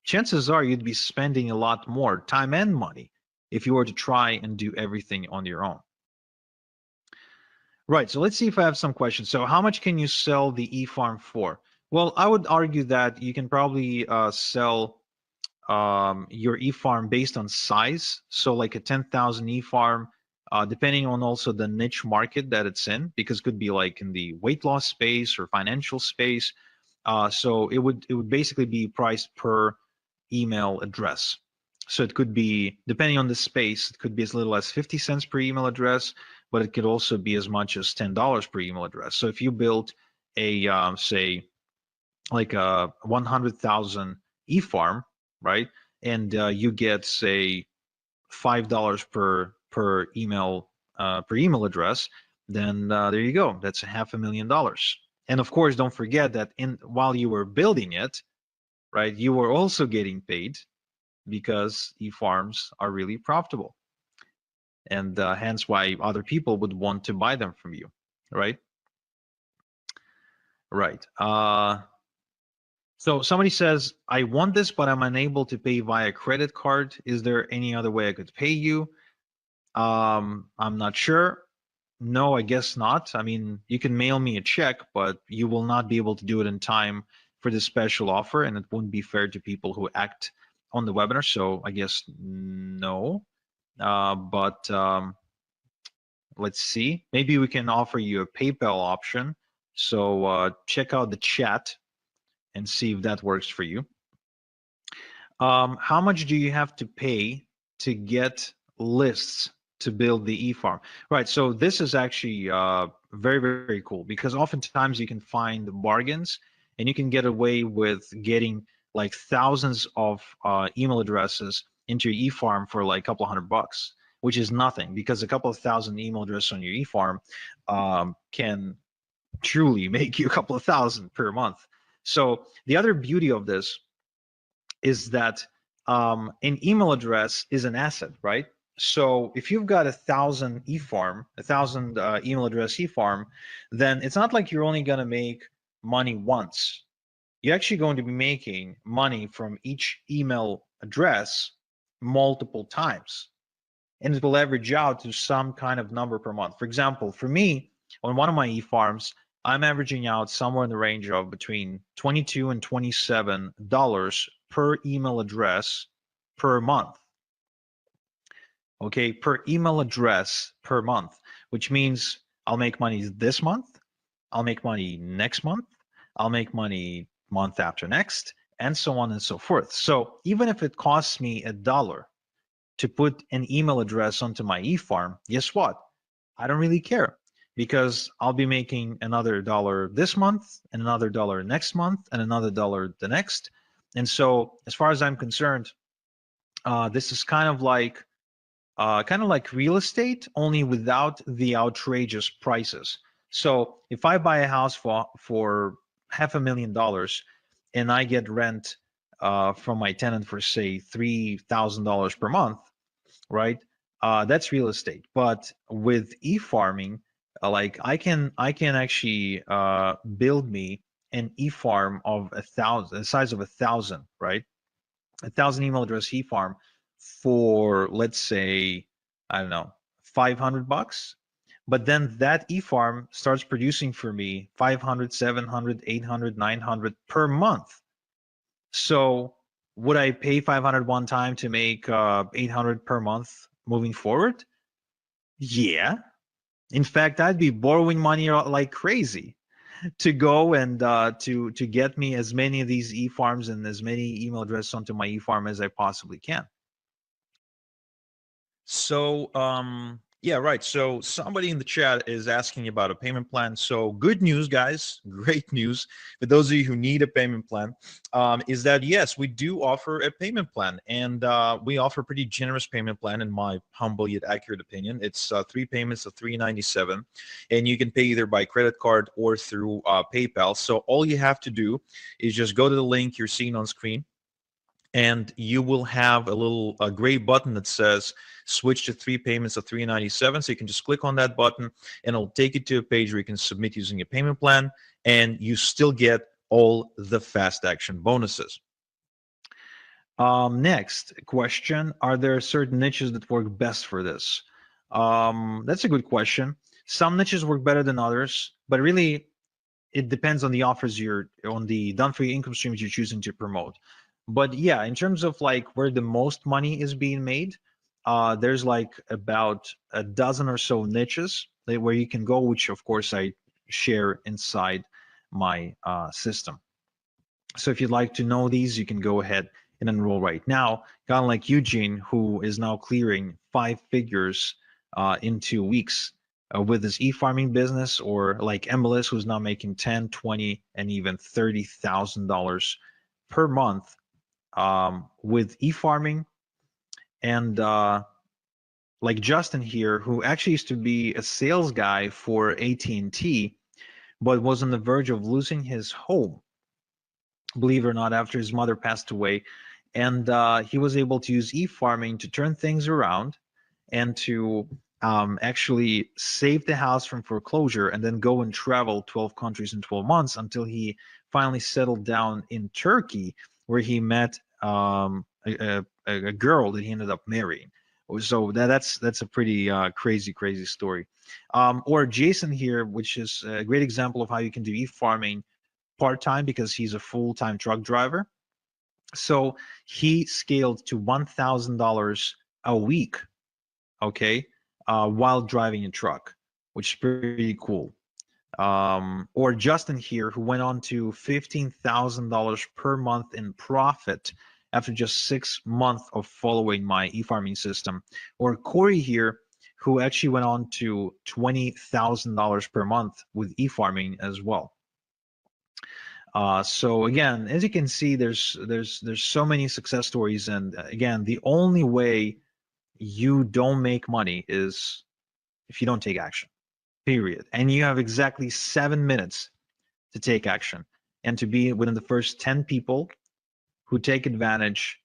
Speaker 19: Chances are you'd be spending a lot more time and money if you were to try and do everything on your own. Right, so let's see if I have some questions. So how much can you sell the e-farm for? Well, I would argue that you can probably sell your e-farm based on size. So like a 10,000 e-farm, depending on also the niche market that it's in, because it could be like in the weight loss space or financial space. So it would basically be priced per email address. So it could be, depending on the space, it could be as little as 50 cents per email address, but it could also be as much as $10 per email address. So if you built a, say, like a 100,000 e-farm, right? And you get, say, $5 per per email address, then there you go. That's $500,000. And of course, don't forget that while you were building it, right, you were also getting paid because e-farms are really profitable, and hence why other people would want to buy them from you, right? Right. So somebody says, I want this, but I'm unable to pay via credit card. Is there any other way I could pay you? I'm not sure. No, I guess not. I mean, you can mail me a check, but you will not be able to do it in time for this special offer, and it wouldn't be fair to people who act on the webinar. So I guess no. But let's see. Maybe we can offer you a PayPal option. So check out the chat and see if that works for you. How much do you have to pay to get lists to build the e-farm? Right, so this is actually very, very cool, because oftentimes you can find bargains and you can get away with getting like thousands of email addresses into your e-farm for like a couple $100, which is nothing, because a couple of thousand email addresses on your e-farm can truly make you a couple of thousand per month. So the other beauty of this is that an email address is an asset, right? So if you've got 1,000 e-farm, 1,000 email address e-farm, then it's not like you're only going to make money once. You're actually going to be making money from each email address multiple times, and it will average out to some kind of number per month. For example, for me, on one of my e-farms, I'm averaging out somewhere in the range of between $22 and $27 per email address per month. Okay, per email address per month, which means I'll make money this month, I'll make money next month, I'll make money month after next, and so on and so forth. So even if it costs me $1 to put an email address onto my e-farm, guess what? I don't really care, because I'll be making another $1 this month and another $1 next month and another $1 the next. And so as far as I'm concerned, this is kind of like real estate, only without the outrageous prices. So if I buy a house for $500,000 and I get rent from my tenant for say $3,000 per month, right? That's real estate. But with e-farming, like I can actually build me an e-farm of 1,000, the size of 1,000, right? 1,000 email address e-farm for, let's say, I don't know, $500. But then that e-farm starts producing for me 500, 700, 800, 900 per month. So would I pay 500 one time to make 800 per month moving forward? Yeah. In fact, I'd be borrowing money like crazy to go and to get me as many of these e-farms and as many email addresses onto my e-farm as I possibly can.
Speaker 20: So yeah, right. So somebody in the chat is asking about a payment plan. So good news, guys, great news for those of you who need a payment plan, is that yes, we do offer a payment plan, and we offer a pretty generous payment plan in my humble yet accurate opinion. It's 3 payments of $397, and you can pay either by credit card or through PayPal. So all you have to do is just go to the link you're seeing on screen, and you will have a gray button that says switch to 3 payments of $397. So you can just click on that button and it'll take you to a page where you can submit using a payment plan, and you still get all the fast action bonuses. Next question, are there certain niches that work best for this? That's a good question. Some niches work better than others, but really it depends on the offers on the done-for-you income streams you're choosing to promote. But yeah, in terms of like where the most money is being made, there's like about a dozen or so niches where you can go, which of course I share inside my system. So if you'd like to know these, you can go ahead and enroll right now. Kind of like Eugene, who is now clearing 5 figures in 2 weeks with his e-farming business, or like MLS, who's now making $10, $20, and even $30,000 per month with e-farming. And like Justin here, who actually used to be a sales guy for AT&T, but was on the verge of losing his home, believe it or not, after his mother passed away. And he was able to use e-farming to turn things around and to actually save the house from foreclosure, and then go and travel 12 countries in 12 months until he finally settled down in Turkey, where he met a girl that he ended up marrying. So that's a pretty crazy story. Or Jason here, which is a great example of how you can do e-farming part-time, because he's a full-time truck driver. So he scaled to $1,000 a week, okay, while driving a truck, which is pretty cool. Or Justin here, who went on to $15,000 per month in profit after just 6 months of following my e-farming system. Or Corey here, who actually went on to $20,000 per month with e-farming as well. So again, as you can see, there's so many success stories, and again, the only way you don't make money is if you don't take action, period. And you have exactly 7 minutes to take action and to be within the first 10 people who take advantage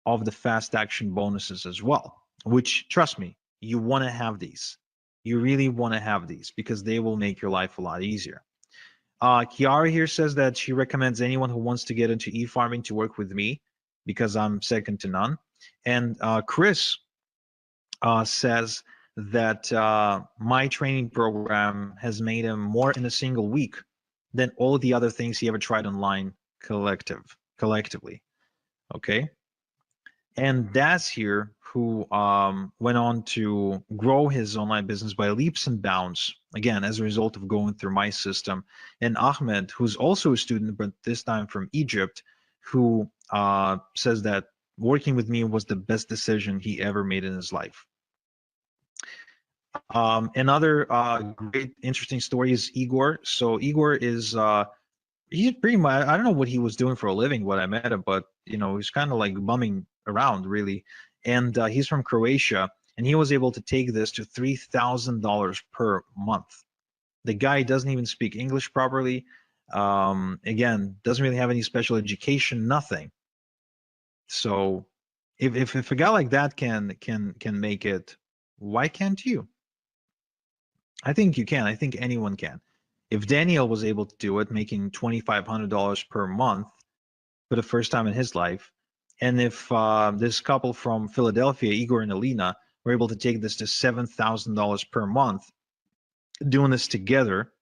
Speaker 20: of the fast action bonuses as well, which, trust me, you want to have these. You really want to have these, because they will make your life a lot easier. Kiara here says that she recommends anyone who wants to get into e-farming to work with me, because I'm second to none. And Chris says that my training program has made him more in a single week than all the other things he ever tried online collectively. Okay. And Daz here, who went on to grow his online business by leaps and bounds, again, as a result of going through my system. And Ahmed, who's also a student, but this time from Egypt, who says that working with me was the best decision he ever made in his life. Another great, interesting story is Igor. So Igor is, he's pretty much, I don't know what he was doing for a living when I met him, but, you know, he's kind of like bumming around, really. And he's from Croatia, and he was able to take this to $3,000 per month. The guy doesn't even speak English properly. Again, doesn't really have any special education, nothing. So if a guy like that can make it, why can't you? I think you can. I think anyone can. If Daniel was able to do it, making $2,500 per month for the first time in his life, and if this couple from Philadelphia, Igor and Alina, were able to take this to $7,000 per month, doing this together,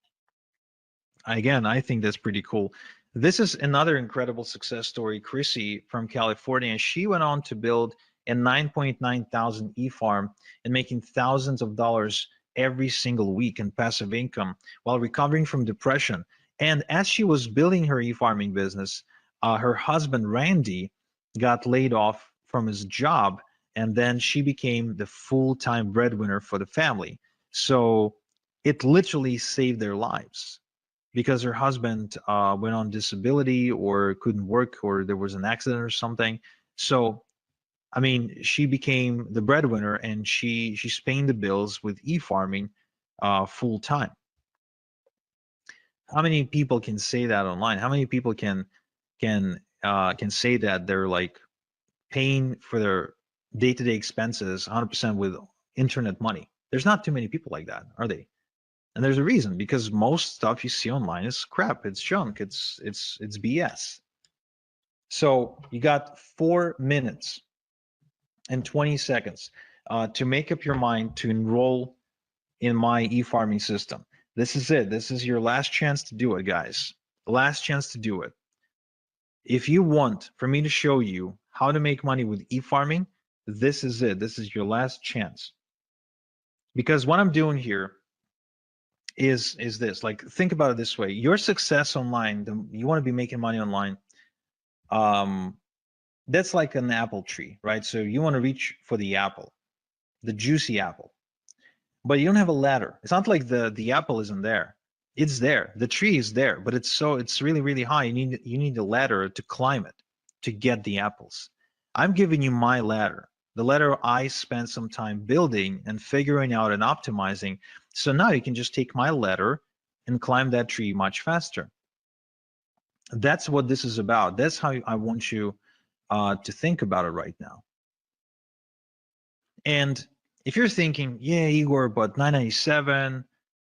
Speaker 20: again, I think that's pretty cool. This is another incredible success story. Chrissy from California, she went on to build a 9.9 thousand e-farm and making thousands of dollars every single week in passive income while recovering from depression. And as she was building her e-farming business, her husband, Randy, got laid off from his job, and then she became the full-time breadwinner for the family. So it literally saved their lives, because her husband went on disability or couldn't work, or there was an accident or something. So, I mean, she became the breadwinner, and she's paying the bills with e-farming full time. How many people can say that online? How many people can say that they're like paying for their day-to-day expenses 100% with internet money? There's not too many people like that, are they? And there's a reason, because most stuff you see online is crap. It's junk. It's BS. So you got 4 minutes and 20 seconds to make up your mind to enroll in my e-farming system. This is it. This is your last chance to do it, guys. Last chance to do it. If you want for me to show you how to make money with e-farming, this is it. This is your last chance. Because what I'm doing here is this. Like, think about it this way. Your success online, you want to be making money online. That's like an apple tree, right? So you want to reach for the apple, the juicy apple. But you don't have a ladder. It's not like the apple isn't there. It's there. The tree is there, but it's really, really high. You need a ladder to climb it to get the apples. I'm giving you my ladder. The letter I spent some time building and figuring out and optimizing. So now you can just take my letter and climb that tree much faster. That's what this is about. That's how I want you to think about it right now. And if you're thinking, yeah, Igor, but $9.97,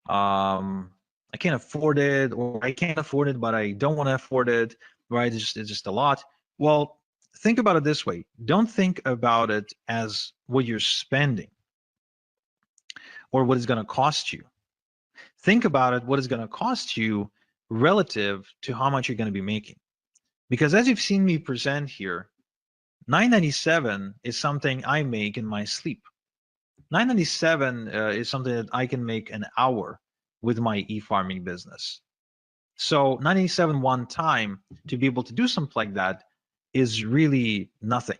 Speaker 20: I can't afford it, or I can't afford it, but I don't want to afford it, right? It's just a lot. Well, think about it this way. Don't think about it as what you're spending or what it's going to cost you. Think about it, what it's going to cost you relative to how much you're going to be making. Because as you've seen me present here, $9.97 is something I make in my sleep. $9.97 is something that I can make an hour with my e-farming business. So $9.97 one time to be able to do something like that is really nothing.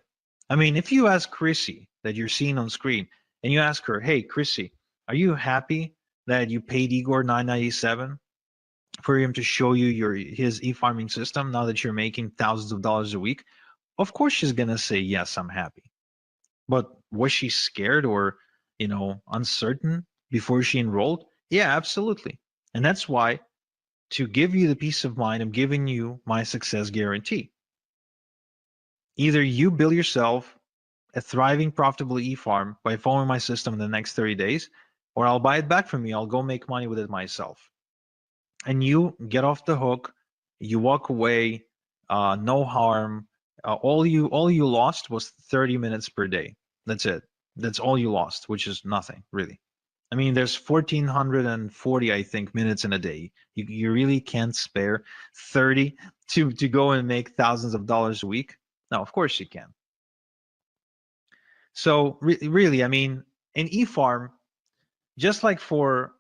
Speaker 20: I mean, if you ask Chrissy that you're seeing on screen and you ask her, hey, Chrissy, are you happy that you paid Igor $9.97 for him to show you his e-farming system now that you're making thousands of dollars a week? Of course she's going to say, yes, I'm happy. But was she scared or, uncertain before she enrolled? Yeah, absolutely. And that's why, to give you the peace of mind, I'm giving you my success guarantee. Either you build yourself a thriving, profitable e-farm by following my system in the next 30 days, or I'll buy it back from you. I'll go make money with it myself. And you get off the hook. You walk away, no harm. All you lost was 30 minutes per day. That's it. That's all you lost, which is nothing, really. I mean, there's 1,440, I think, minutes in a day. You really can't spare 30 to go and make thousands of dollars a week. No, of course you can. So really, I mean, an e-farm, just like for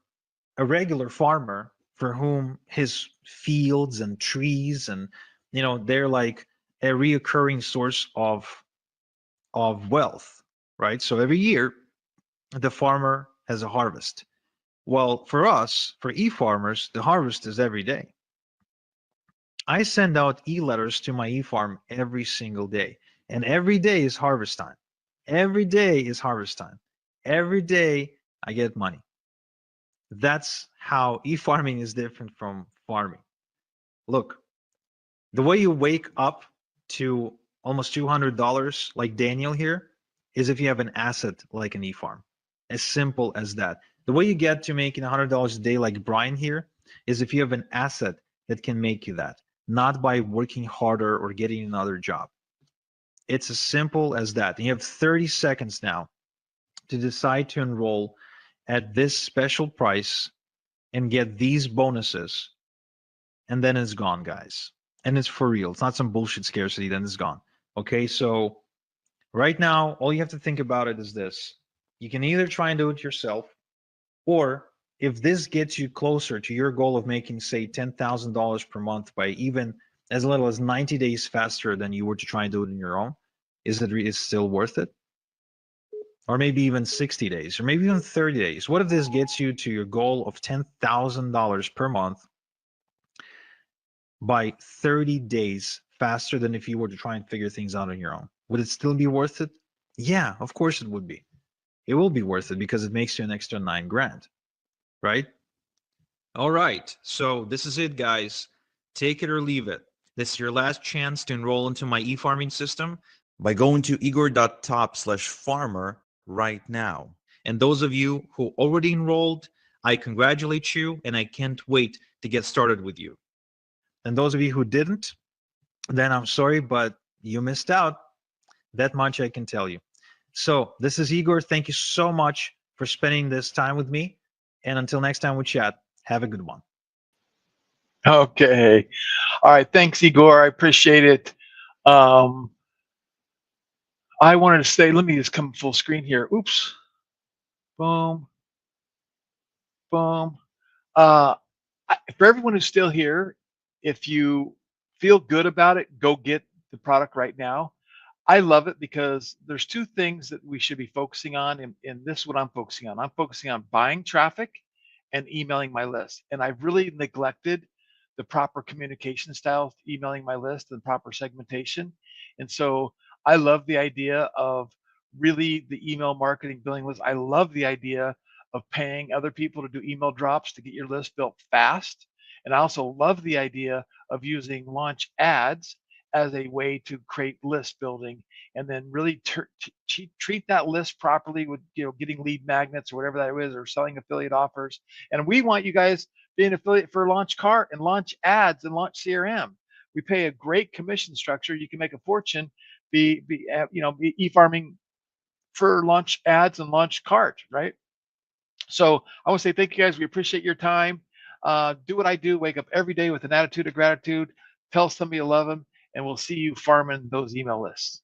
Speaker 20: a regular farmer for whom his fields and trees and, they're like a reoccurring source of wealth, right? So every year, the farmer has a harvest. Well, for us, for e-farmers, the harvest is every day. I send out e-letters to my e-farm every single day, and every day is harvest time. Every day is harvest time. Every day I get money. That's how e-farming is different from farming. Look, the way you wake up to almost $200 like Daniel here is if you have an asset like an e-farm. As simple as that. The way you get to making $100 a day like Brian here is if you have an asset that can make you that, not by working harder or getting another job. It's as simple as that. And you have 30 seconds now to decide to enroll at this special price and get these bonuses, and then it's gone, guys. And it's for real. It's not some bullshit scarcity, then it's gone. Okay, so right now, all you have to think about it is this. You can either try and do it yourself, or if this gets you closer to your goal of making, say, $10,000 per month by even as little as 90 days faster than you were to try and do it on your own, is it still worth it? Or maybe even 60 days, or maybe even 30 days. What if this gets you to your goal of $10,000 per month by 30 days faster than if you were to try and figure things out on your own? Would it still be worth it? Yeah, of course it would be. It will be worth it because it makes you an extra $9,000, right? All right, so this is it, guys. Take it or leave it. This is your last chance to enroll into my e-farming system by going to igor.top/farmer right now. And those of you who already enrolled, I congratulate you, and I can't wait to get started with you. And those of you who didn't, then I'm sorry, but you missed out. That much I can tell you. So this is Igor. Thank you so much for spending this time with me. And until next time we chat, have a good one.
Speaker 18: Okay. All right. Thanks, Igor. I appreciate it. I wanted to say, let me just come full screen here. Oops. Boom. Boom. For everyone who's still here, if you feel good about it, go get the product right now. I love it because there's two things that we should be focusing on, and this is what I'm focusing on. I'm focusing on buying traffic and emailing my list. And I've really neglected the proper communication styles, emailing my list and proper segmentation. And so I love the idea of really the email marketing billing list. I love the idea of paying other people to do email drops to get your list built fast. And I also love the idea of using launch ads as a way to create list building, and then really treat that list properly with, you know, getting lead magnets or whatever that is, or selling affiliate offers. And we want you guys being affiliate for Launch Cart and Launch Ads and Launch CRM. We pay a great commission structure. You can make a fortune, be e-farming for Launch Ads and Launch Cart, right? So I want to say thank you guys. We appreciate your time. Do what I do. Wake up every day with an attitude of gratitude. Tell somebody you love them, and we'll see you farming those email lists.